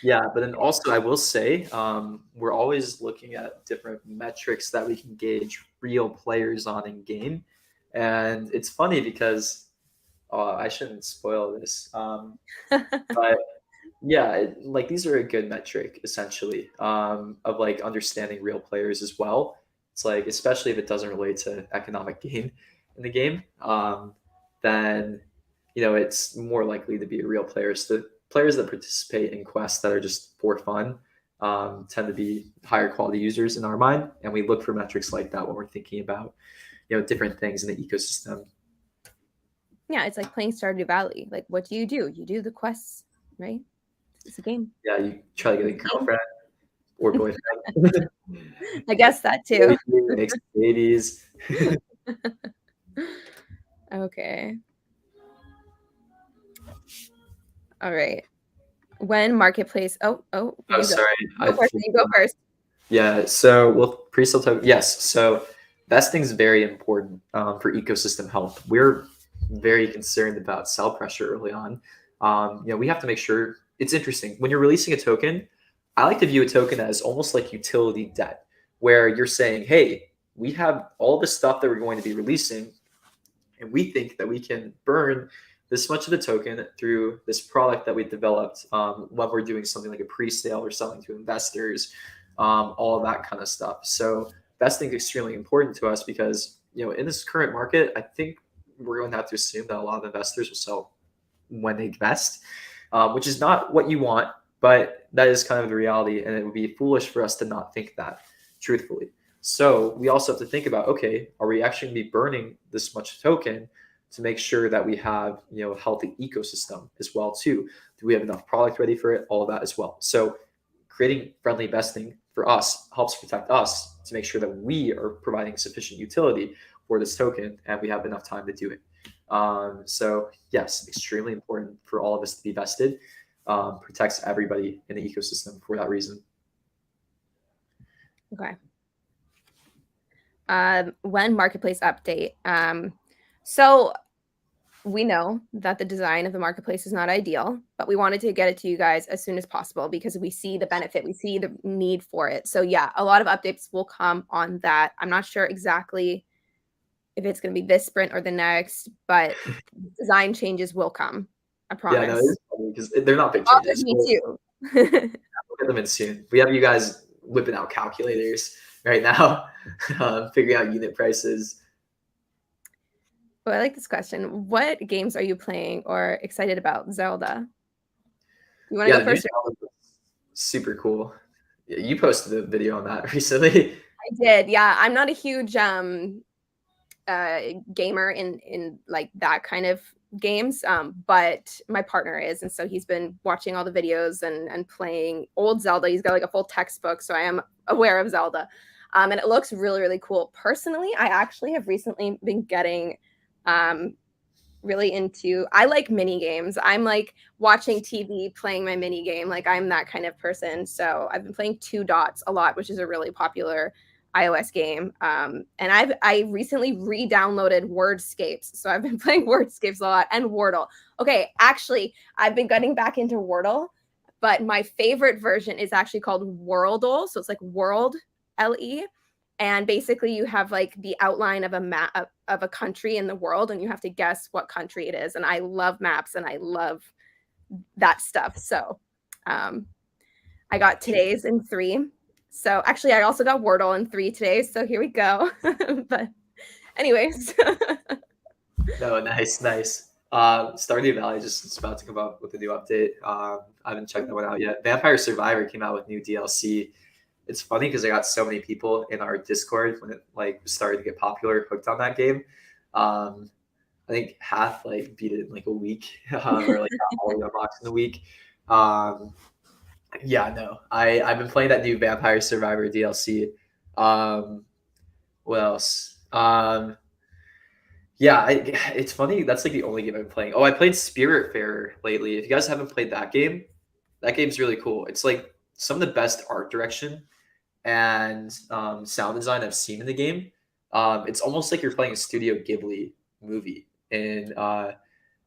Yeah, but then also I will say we're always looking at different metrics that we can gauge real players on in game, and it's funny because I shouldn't spoil this, but yeah, like these are a good metric essentially of like understanding real players as well. It's like especially if it doesn't relate to economic gain in the game, then it's more likely to be a real player. So the players that participate in quests that are just for fun tend to be higher quality users in our mind, and we look for metrics like that when we're thinking about different things in the ecosystem. Yeah, it's like playing Stardew Valley. Like, what do? You do the quests, right? It's a game. Yeah, you try to get a girlfriend or boyfriend. I guess that too. Makes babies. Okay. All right. When marketplace. Oh, Sorry. You go first. Yeah. So, well, pre-sale token. Yes. So, vesting is very important for ecosystem health. We're very concerned about sell pressure early on. We have to make sure it's interesting when you're releasing a token. I like to view a token as almost like utility debt, where you're saying, "Hey, we have all the stuff that we're going to be releasing, and we think that we can burn this much of the token through this product that we developed when we're doing something like a pre-sale or selling to investors, all of that kind of stuff." So vesting is extremely important to us because in this current market, I think we're going to have to assume that a lot of investors will sell when they vest, which is not what you want, but that is kind of the reality, and it would be foolish for us to not think that, truthfully. So we also have to think about, okay, are we actually going to be burning this much token to make sure that we have, a healthy ecosystem as well too. Do we have enough product ready for it? All of that as well. So creating friendly investing for us helps protect us to make sure that we are providing sufficient utility for this token and we have enough time to do it. So yes, extremely important for all of us to be vested. Protects everybody in the ecosystem for that reason. Okay. When marketplace update. So we know that the design of the marketplace is not ideal, but we wanted to get it to you guys as soon as possible because we see the benefit, we see the need for it. So yeah, a lot of updates will come on that. I'm not sure exactly if it's going to be this sprint or the next, but design changes will come. I promise. Yeah, no, it's funny because they're not big Oh, changes. me too. We'll get them in soon. We have you guys whipping out calculators right now, figuring out unit prices. Oh, I like this question. What games are you playing or excited about? Zelda. You want to go first? Super cool. Yeah, you posted a video on that recently. I did. Yeah, I'm not a huge gamer in like that kind of games, but my partner is, and so he's been watching all the videos and playing old Zelda. He's got like a full textbook, so I am aware of Zelda, and it looks really, really cool. Personally, I actually have recently been getting really into, I like mini games. I'm like watching TV, playing my mini game. Like I'm that kind of person. So I've been playing Two Dots a lot, which is a really popular iOS game. And I recently re-downloaded Wordscapes. So I've been playing Wordscapes a lot and Wordle. Okay, actually, I've been getting back into Wordle, but my favorite version is actually called Worldle. So it's like World LE. And basically you have like the outline of a map of a country in the world, and you have to guess what country it is. And I love maps and I love that stuff. So I got today's in 3. So actually I also got Wordle in 3 today. So here we go. But anyways. No, nice. Stardew Valley just is about to come up with a new update. I haven't checked that one out yet. Vampire Survivor came out with new DLC. It's funny because I got so many people in our Discord when it like started to get popular, hooked on that game. I think half like beat it in like a week, or like got all the unlocks in a week. Yeah, no, I've been playing that new Vampire Survivor DLC. What else? Yeah, it's funny. That's like the only game I've been playing. Oh, I played Spiritfarer lately. If you guys haven't played that game's really cool. It's like some of the best art direction and sound design I've seen in the game. It's almost like you're playing a Studio Ghibli movie in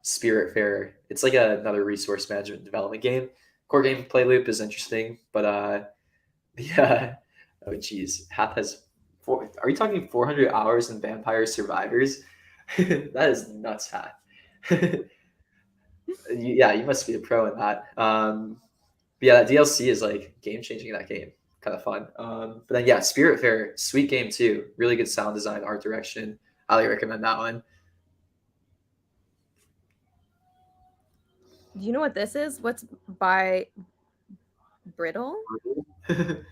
Spiritfarer. It's like another resource management development game. Core gameplay loop is interesting, but yeah. Oh, geez. Hath has are you talking 400 hours in Vampire Survivors? That is nuts, Hath. Yeah, you must be a pro in that. But yeah, that DLC is like game changing in that game. Kind of fun. But then yeah, Spiritfarer, sweet game too. Really good sound design, art direction. Highly recommend that one. Do you know what this is? What's by Brittle? I'm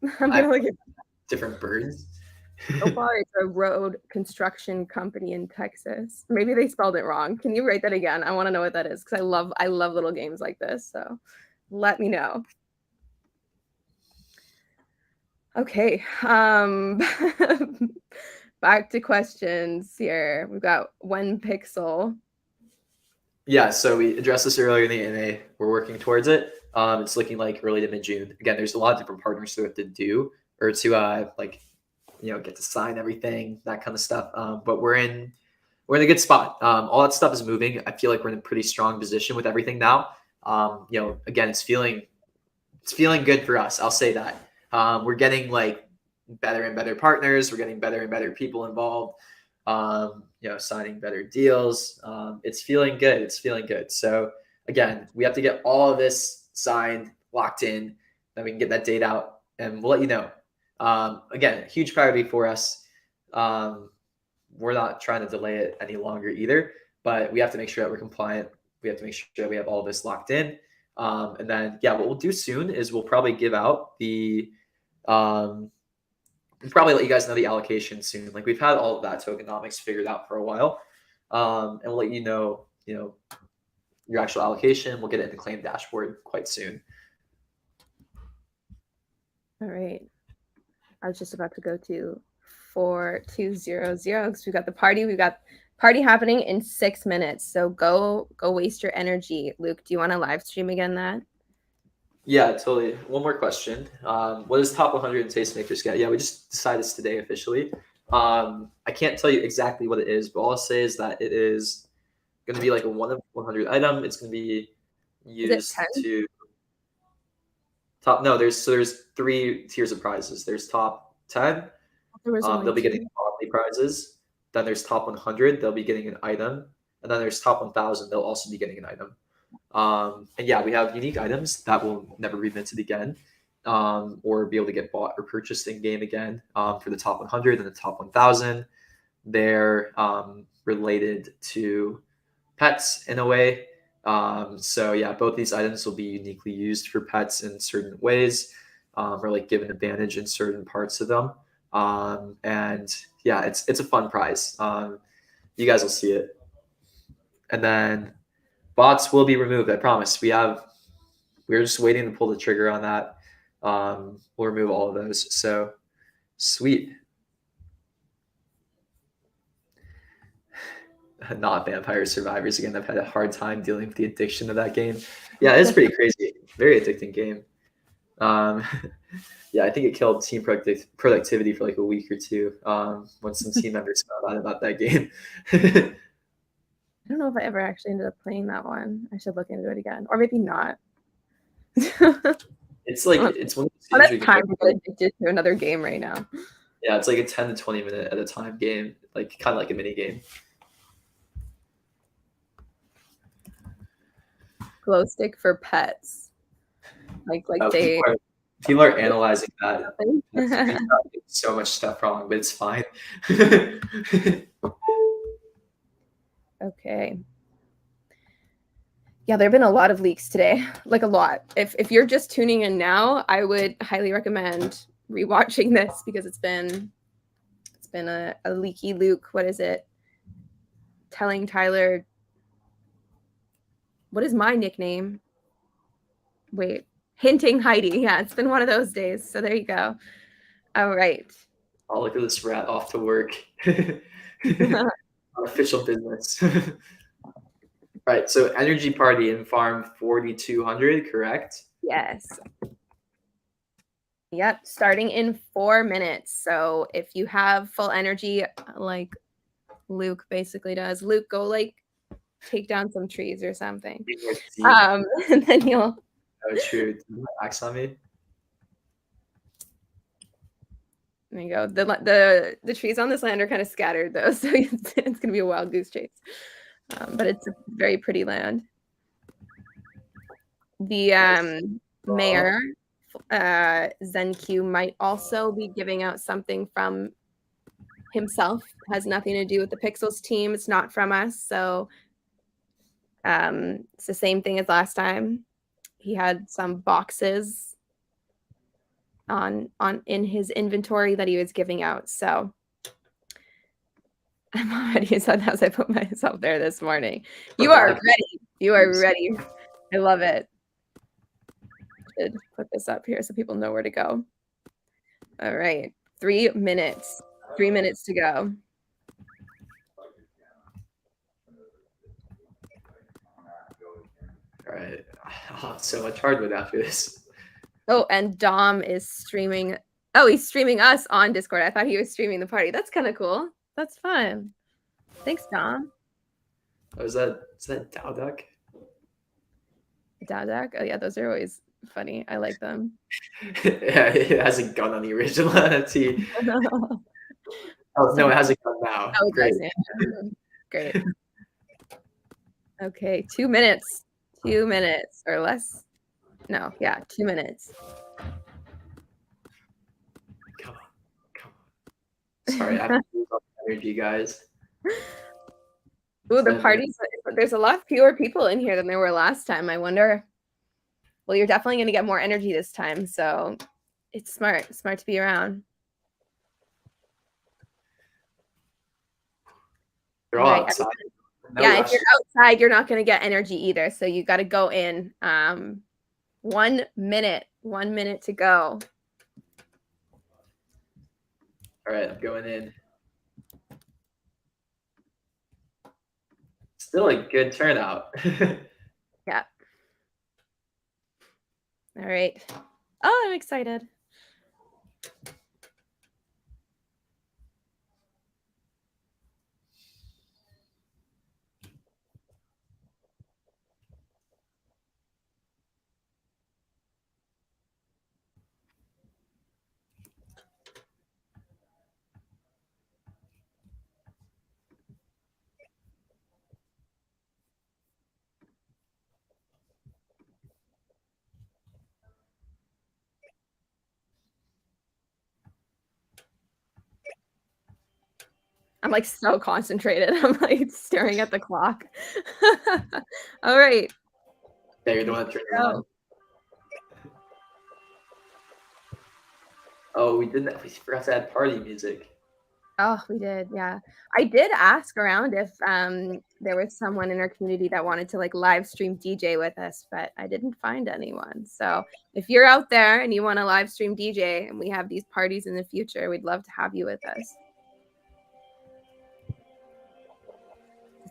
gonna look at different birds. So far, it's a road construction company in Texas. Maybe they spelled it wrong. Can you write that again? I want to know what that is because I love little games like this. So let me know. Okay. Back to questions here. We've got 1Pixel. Yeah, so we addressed this earlier in the AMA. We're working towards it. It's looking like early to mid-June. Again, there's a lot of different partners to have to do or to get to sign everything, that kind of stuff. But we're in a good spot. All that stuff is moving. I feel like we're in a pretty strong position with everything now. Again, it's feeling good for us. I'll say that. We're getting like better and better partners. We're getting better and better people involved. Signing better deals. It's feeling good. So again, we have to get all of this signed, locked in, then we can get that date out and we'll let you know. Again, huge priority for us. We're not trying to delay it any longer either, but we have to make sure that we're compliant. We have to make sure that we have all this locked in. And then, yeah, what we'll do soon is we'll probably give out the and probably let you guys know the allocation soon. Like we've had all of that tokenomics figured out for a while, and we'll let you know your actual allocation. We'll get it in the claim dashboard quite soon. All right. I was just about to go to 4200 because we got the party. We got party happening in 6 minutes. So go waste your energy. Luke, do you want to live stream again that? Yeah, totally. One more question. What does top 100 in Tastemakers get? Yeah, we just decided this today officially. I can't tell you exactly what it is, but all I'll say is that it is going to be like a 1 of 100 item. It's going to be used to top. No, there's 3 tiers of prizes. There's top 10. They'll be getting monthly prizes. Then there's top 100. They'll be getting an item, and then there's top 1,000. They'll also be getting an item. And yeah, we have unique items that will never be minted again, or be able to get bought or purchased in game again. For the top 100 and the top 1,000, they're related to pets in a way. So yeah, both these items will be uniquely used for pets in certain ways, or like given advantage in certain parts of them. And yeah, it's a fun prize. You guys will see it. And then bots will be removed. I promise. We're just waiting to pull the trigger on that. We'll remove all of those. So sweet. Not Vampire Survivors again. I've had a hard time dealing with the addiction of that game. Yeah, it's pretty crazy. Very addicting game. Yeah, I think it killed team productivity for like a week or two when some team members found out about that game. I don't know if I ever actually ended up playing that one. I should look into it again, or maybe not. It's like it's one of those games time to get addicted to another game right now. Yeah, it's like a 10 to 20 minute at a time game, like kind of like a mini game. Glow stick for pets, like people are analyzing that. So much stuff wrong, but it's fine. Okay. Yeah, there have been a lot of leaks today, like a lot. If you're just tuning in now, I would highly recommend rewatching this because it's been a leaky Luke. What is it? Telling Tyler, what is my nickname? Wait, hinting Heidi. Yeah, it's been one of those days. So there you go. All right. Oh, look at this rat off to work. Official business. Right, so energy party in farm 4200, correct? Yes. Yep, starting in 4 minutes. So if you have full energy, like Luke basically does, Luke, go like take down some trees or something. And then you'll. Oh, true. Axe on me. There you go. The trees on this land are kind of scattered though, so it's gonna be a wild goose chase. But it's a very pretty land. The mayor, ZenQ, might also be giving out something from himself. It has nothing to do with the Pixels team. It's not from us. So it's the same thing as last time. He had some boxes on in his inventory that he was giving out. So I'm already sad as I put myself there this morning. You are ready. You are ready. I love it. I should put this up here so people know where to go. All right. 3 minutes. 3 minutes to go. All right. I'll have so much hardwood after this. Oh, and Dom is streaming. Oh, he's streaming us on Discord. I thought he was streaming the party. That's kind of cool. That's fun. Thanks, Dom. Oh, is that Dowduck? Dowduck? Oh, yeah, those are always funny. I like them. Yeah, it has a gun on the original NFT. Oh, no, it has a gun now. Oh, great. Great. Okay, 2 minutes. 2 minutes or less. No, yeah, 2 minutes. Come on. Sorry, I have to lose all the energy, guys. Ooh, the parties. There's a lot fewer people in here than there were last time. I wonder. Well, you're definitely going to get more energy this time, so it's smart to be around. They're All all right. outside. No Yeah, if rush. you're outside, you're not going to get energy either. So you got to go in. 1 minute. 1 minute to go. All right, I'm going in. Still a good turnout. Yeah. All right. Oh, I'm excited. I'm like so concentrated. I'm like staring at the clock. All right. Yeah, you're the one that turned it on. Oh, we didn't. We forgot to add party music. Oh, we did. Yeah. I did ask around if there was someone in our community that wanted to like live stream DJ with us, but I didn't find anyone. So if you're out there and you want to live stream DJ and we have these parties in the future, we'd love to have you with us.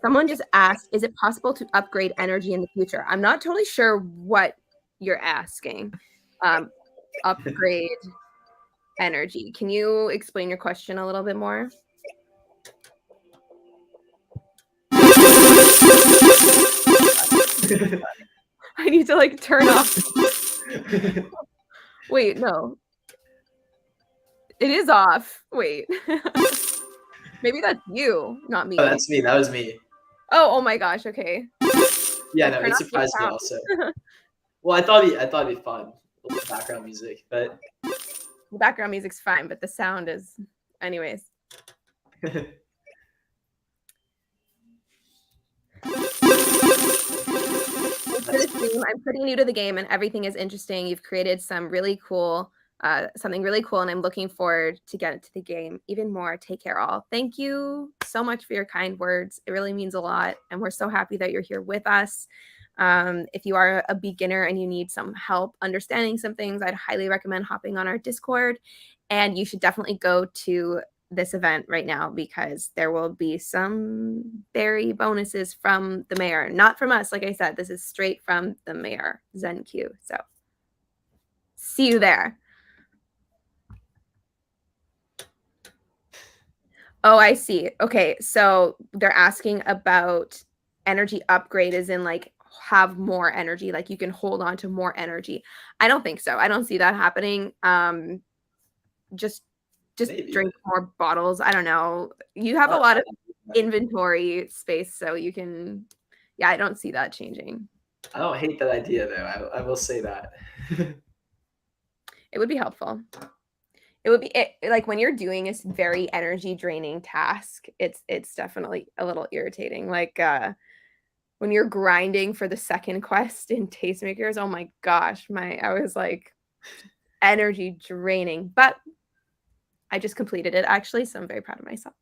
Someone just asked, is it possible to upgrade energy in the future? I'm not totally sure what you're asking. Upgrade energy. Can you explain your question a little bit more? I need to like turn off. Wait, no. It is off. Wait. Maybe that's you, not me. Oh, that's me. That was me. Oh my gosh. Okay. Yeah, Yeah, no, turn it off your surprised me sound. also. Well, I thought it'd be fun. A little background music, but The background music's fine, but the sound is, anyways. I'm pretty new to the game and everything is interesting. You've created some really cool, something really cool, and I'm looking forward to get into the game even more. Take care, all. Thank you so much for your kind words. It really means a lot, and we're so happy that you're here with us. If you are a beginner and you need some help understanding some things, I'd highly recommend hopping on our Discord, and you should definitely go to this event right now because there will be some berry bonuses from the mayor, not from us. Like I said, this is straight from the mayor, ZenQ. So see you there. Oh, I see. Okay, so they're asking about energy upgrade is in like have more energy, like you can hold on to more energy. I don't think so. I don't see that happening. Just maybe. drink more bottles. I don't know. You have a lot of inventory space, so you can. Yeah, I don't see that changing. I don't hate that idea though. I will say that. It would be helpful. It would be like when you're doing a very energy draining task, it's definitely a little irritating. Like when you're grinding for the second quest in Tastemakers, oh my gosh, I was like energy draining, but I just completed it actually, so I'm very proud of myself.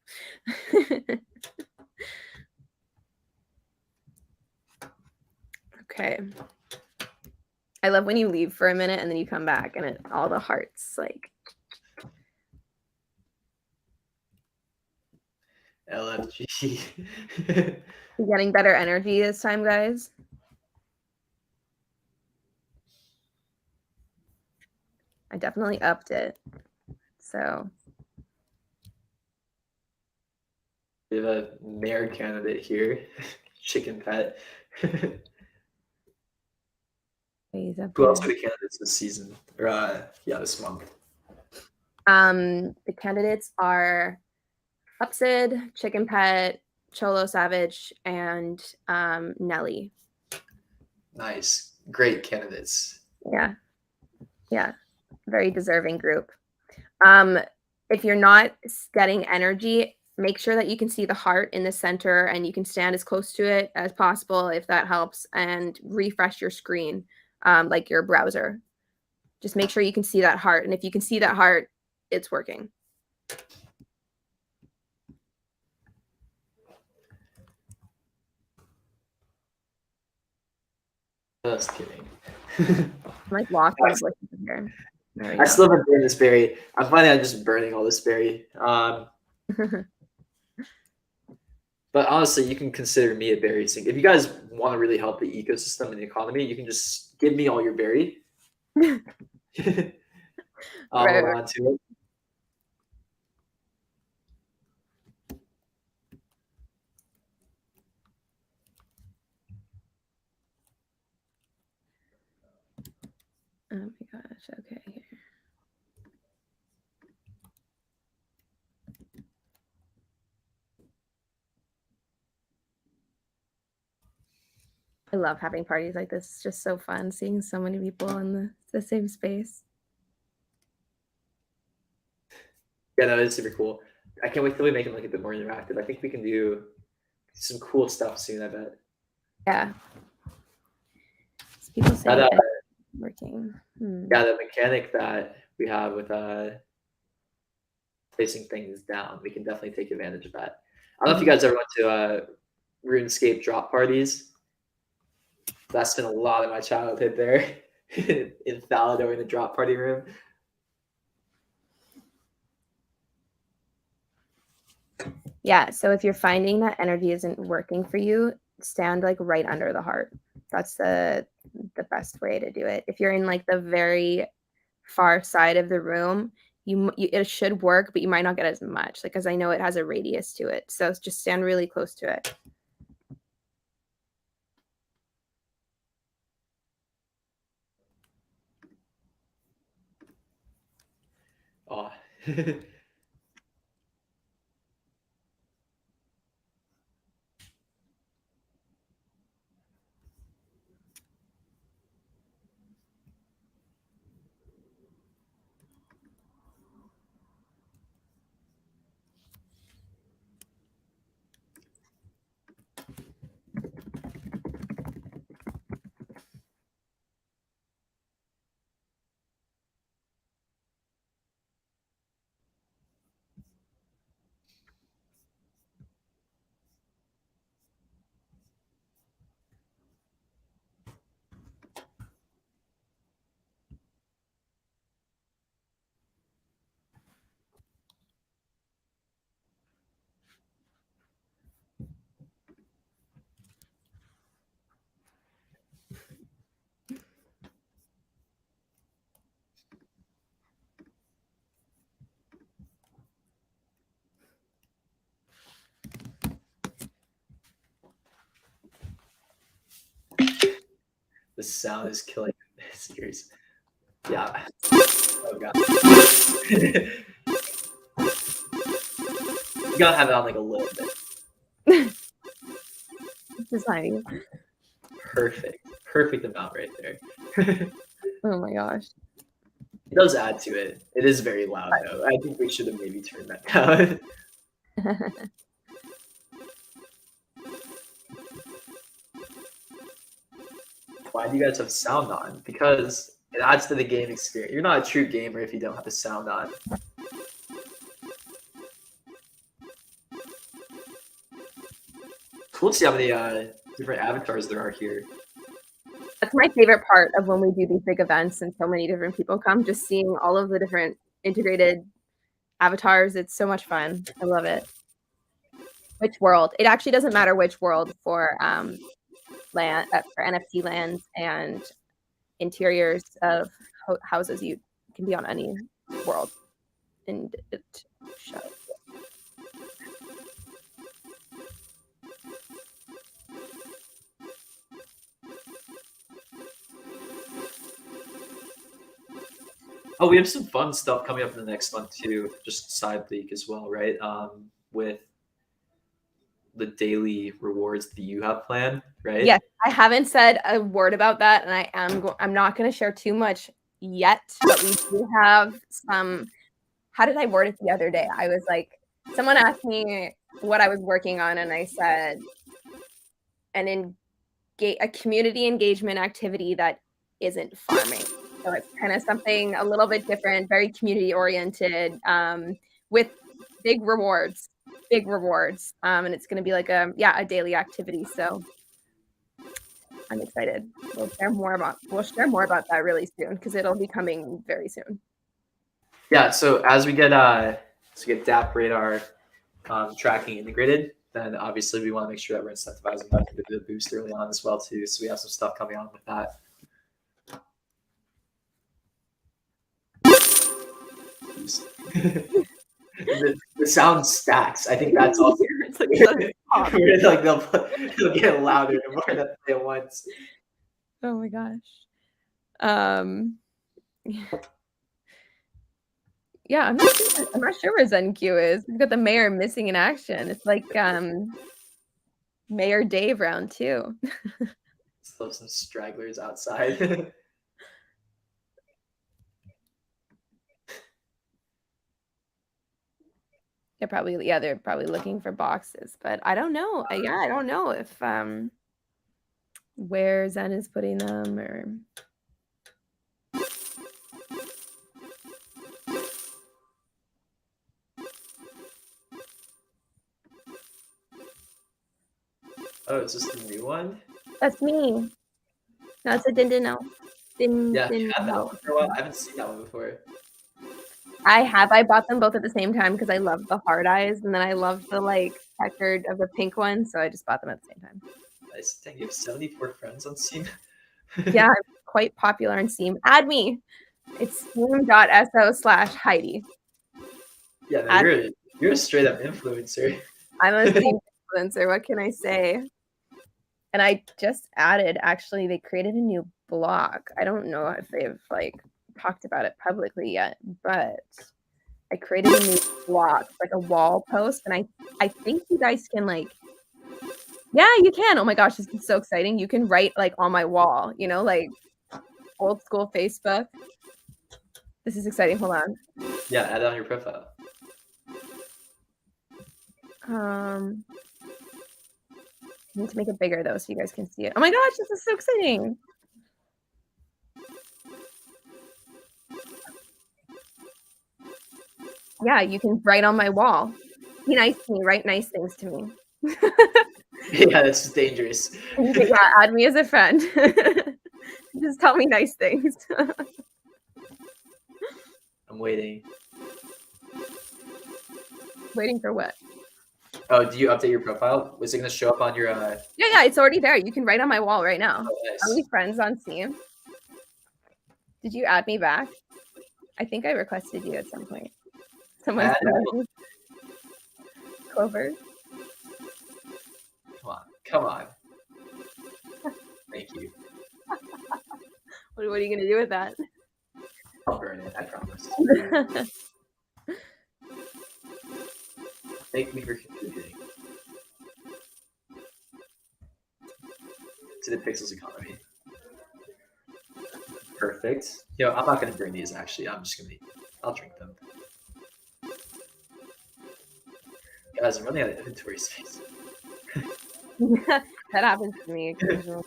Okay. I love when you leave for a minute and then you come back and all the hearts like LFG. getting better energy this time, guys. I definitely upped it. So we have a mayor candidate here, Chicken Pet. Who else are the candidates this season? Or this month. The candidates are Upsid, Chicken Pet, Cholo Savage, and Nelly. Nice. Great candidates. Yeah. Yeah. Very deserving group. If you're not getting energy, make sure that you can see the heart in the center and you can stand as close to it as possible if that helps, and refresh your screen, like your browser. Just make sure you can see that heart. And if you can see that heart, it's working. Just kidding. I'm like lost in the bushes in here. There we I go. still haven't burned this berry. I'm finding I'm just burning all this berry. But honestly, you can consider me a berry sink. If you guys want to really help the ecosystem and the economy, you can just give me all your berry. I'll Right. hold on to it. Oh my gosh. Okay. Here. I love having parties like this. It's just so fun seeing so many people in the same space. Yeah, no, it's super cool. I can't wait till we make them like a bit more interactive. I think we can do some cool stuff soon. I bet. Yeah. People say That, working. yeah, the mechanic that we have with placing things down, we can definitely take advantage of that. I don't know if you guys ever went to RuneScape drop parties. That spent a lot of my childhood there in Falador in the drop party room. Yeah. So if you're finding that energy isn't working for you, stand like right under the heart. That's the best way to do it. If you're in like the very far side of the room, you it should work, but you might not get as much. Like, because I know it has a radius to it, so just stand really close to it. Oh. The sound is killing this series. Yeah. Oh god. You gotta have it on like a little bit. Just tiny. Perfect amount right there. Oh my gosh. It does add to it. It is very loud though. I think we should have maybe turned that down. Why do you guys have sound on? Because it adds to the game experience. You're not a true gamer if you don't have the sound on. Cool to see how many different avatars there are here. That's my favorite part of when we do these big events and so many different people come, just seeing all of the different integrated avatars. It's so much fun. I love it. Which world? It actually doesn't matter which world for land for NFT lands and interiors of houses. You can be on any world, and it shows. Oh, we have some fun stuff coming up in the next month too. Just side leak as well, right? With the daily rewards that you have planned, right? Yes, I haven't said a word about that, and I'm not going to share too much yet. But we do have some. How did I word it the other day? I was like, someone asked me what I was working on, and I said, a community engagement activity that isn't farming. So it's kind of something a little bit different, very community oriented, with big rewards, and it's going to be like a daily activity. So I'm excited. We'll share more about that really soon because it'll be coming very soon. Yeah. So as we get DApp Radar tracking integrated, then obviously we want to make sure that we're incentivizing that to the boost early on as well too. So we have some stuff coming on with that. the sound stacks. I think that's also It's like, like they'll get louder the more that they play once. oh my gosh. Yeah, I'm not sure where ZenQ is. We've got the mayor missing in action. It's like Mayor Dave round 2. Still some stragglers outside. They're probably looking for boxes, but I don't know. I don't know if where Zen is putting them or Oh, is this the new one? that's me. No, it's a Dindino. Yeah, you had that one for a while. I haven't seen that one before. I have. I bought them both at the same time because I love the hard eyes, and then I love the like checkered of the pink one, so I just bought them at the same time. Nice. Dang, you have 74 friends on Steam. Yeah, I'm quite popular on Steam. Add me. It's steam.so/Heidi. Yeah, no, you're a straight up influencer. I'm a Steam influencer. What can I say? And I just added. Actually, they created a new block. I don't know if they've like talked about it publicly yet, but I created a new block, like a wall post, and I think you guys can like, yeah, you can. Oh my gosh, this is so exciting! You can write like on my wall, you know, like old school Facebook. This is exciting. Hold on. Yeah, add it on your profile. I need to make it bigger though so you guys can see it. Oh my gosh, this is so exciting. Yeah, you can write on my wall. Be nice to me, write nice things to me. Yeah, this is dangerous. Yeah, add me as a friend. Just tell me nice things. I'm waiting. Waiting for what? Oh, do you update your profile? Was it going to show up on your? Yeah, it's already there. You can write on my wall right now. Oh, nice. Are we friends on Steam? Did you add me back? I think I requested you at some point. Someone said Clover. Come on. Thank you. What are you gonna do with that? I'll burn it. I promise. Thank me for contributing to the Pixels economy. Perfect. Yo, I'm not gonna burn these actually. I'll drink them. Guys, I'm running out of inventory space. That happens to me occasionally.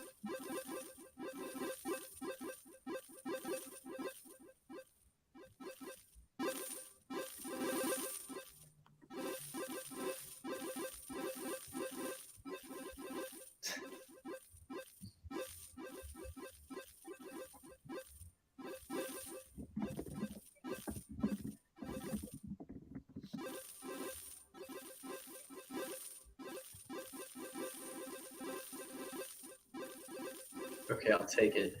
Okay, I'll take it.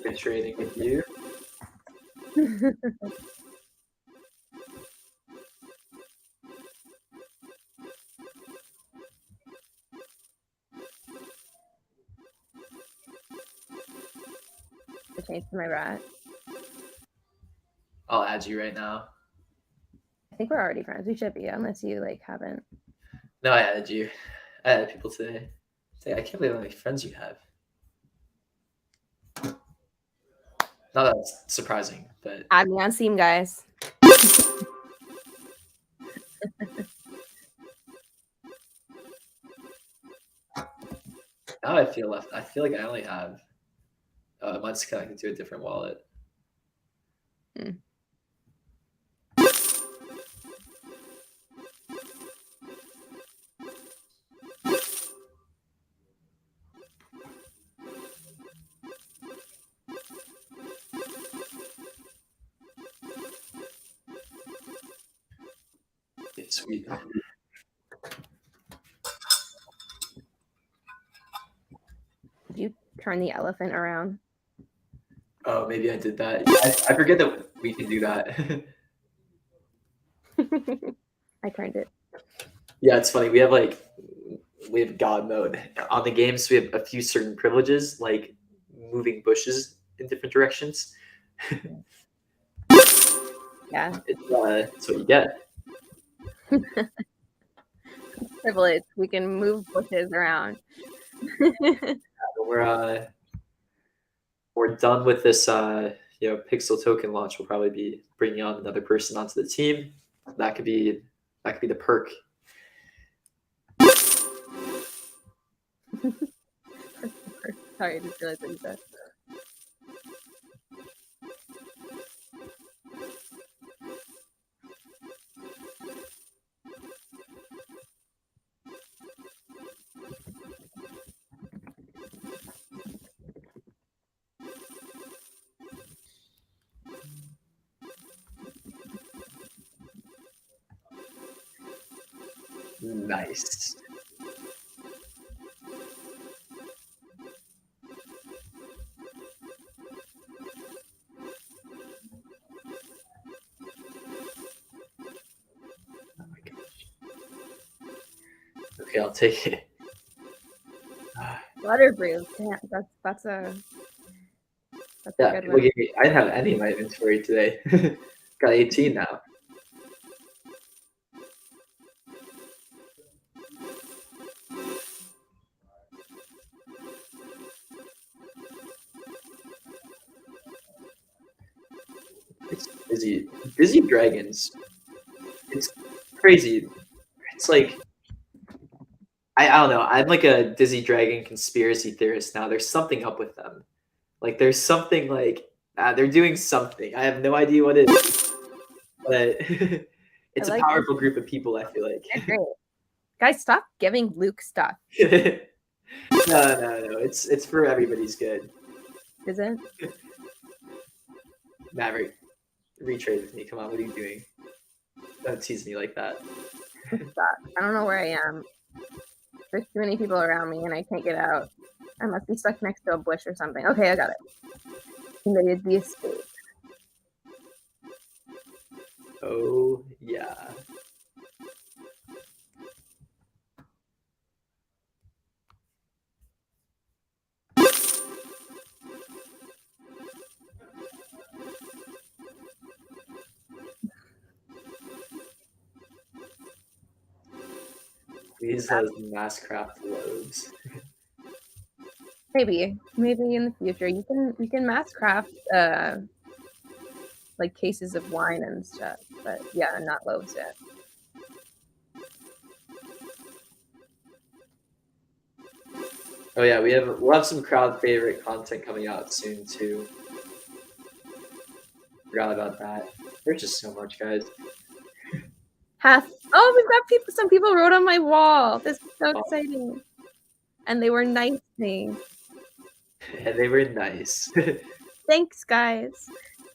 Good trading with you. I changed my rat. I'll add you right now. I think we're already friends. We should be, unless you like haven't. No, I added you. I added people today. I can't believe how many friends you have. Not that surprising, but Add me on Steam, guys. now I feel left. I feel like I only have. Mine's connected to a different wallet. Sweet. Did you turn the elephant around? Oh, maybe I did that. I forget that we can do that. I turned it. Yeah, it's funny. We have God mode on the games. We have a few certain privileges, like moving bushes in different directions. Yeah. It's what you get. Privilege. We can move bushes around. We're done with this pixel token launch. We'll probably be bringing on another person onto the team. That could be the perk. Sorry, I just realized what you said. Nice. Oh my gosh. Okay, I'll take it. Butter brew. Damn, that's a Yeah, good one. I didn't have any in my inventory today. Got 18 now. It's busy. Busy dragons. It's crazy. It's like I don't know. I'm like a Dizzy Dragon conspiracy theorist now. There's something up with them. Like there's something they're doing something. I have no idea what it is, but it's a powerful group of people. I feel like. Great. Guys, stop giving Luke stuff. No. It's for everybody's good. Is it? Maverick, retrade with me. Come on, what are you doing? Don't tease me like that. Stop. I don't know where I am. There's too many people around me and I can't get out. I must be stuck next to a bush or something. Okay, I got it. Invaded the escape. Oh, yeah. These has Masscraft loaves. Maybe in the future you can mass craft like cases of wine and stuff, but yeah, not loaves yet. Oh yeah, we'll have some crowd favorite content coming out soon too. Forgot about that. There's just so much, guys. Oh, we've got people. Some people wrote on my wall. This is so exciting, and they were nice things. And they were nice. Thanks, guys.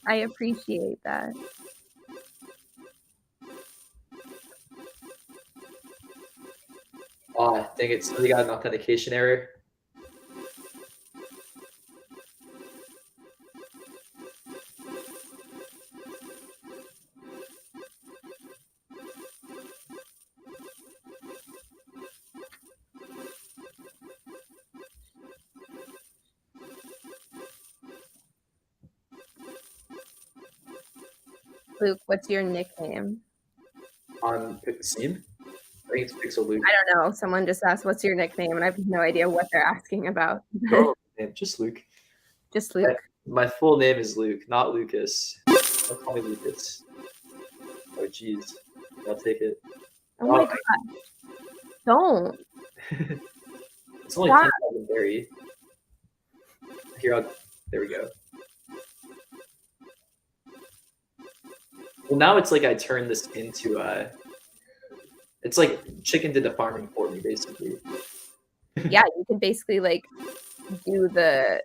I appreciate that. Oh, dang it! Somebody got an authentication error. Luke, what's your nickname? On Steam? I think it's Pixel Luke. I don't know. Someone just asked, what's your nickname? And I have no idea what they're asking about. Oh, man, just Luke. Just Luke. My full name is Luke, not Lucas. Don't call me Lucas. Oh, jeez. I'll take it. Oh my god. Don't. It's only 10,000 berry. Here, there we go. Well, now it's like I turn this into it's like Chicken did the farming for me, basically. Yeah, you can basically like do the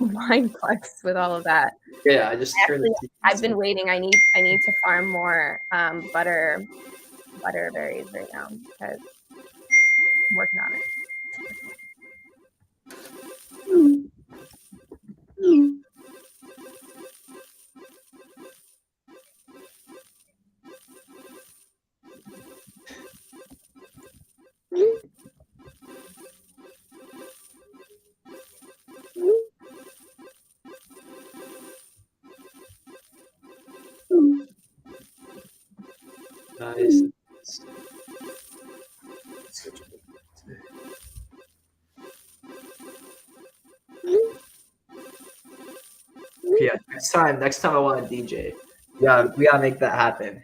Mineplex with all of that. Yeah, I just turned I've been waiting. I need to farm more butter butterberries right now because I'm working on it. Nice. Okay, yeah, next time I want a DJ. Yeah, we gotta make that happen.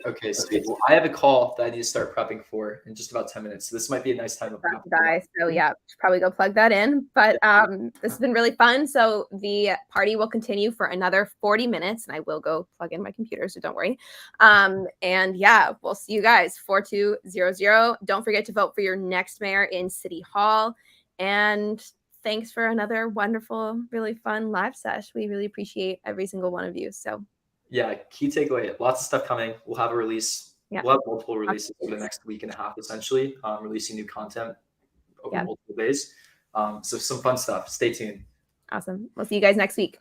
Okay, sweet. Well, I have a call that I need to start prepping for in just about 10 minutes. So this might be a nice time to Guys, so yeah, should probably go plug that in. But this has been really fun. So the party will continue for another 40 minutes, and I will go plug in my computer, so don't worry. And yeah, we'll see you guys 4200. Don't forget to vote for your next mayor in City Hall. And thanks for another wonderful, really fun live sesh. We really appreciate every single one of you. So yeah, key takeaway, lots of stuff coming. We'll have a release. Yeah. We'll have multiple releases for the next week and a half, essentially, releasing new content over multiple days. So some fun stuff. Stay tuned. Awesome. We'll see you guys next week.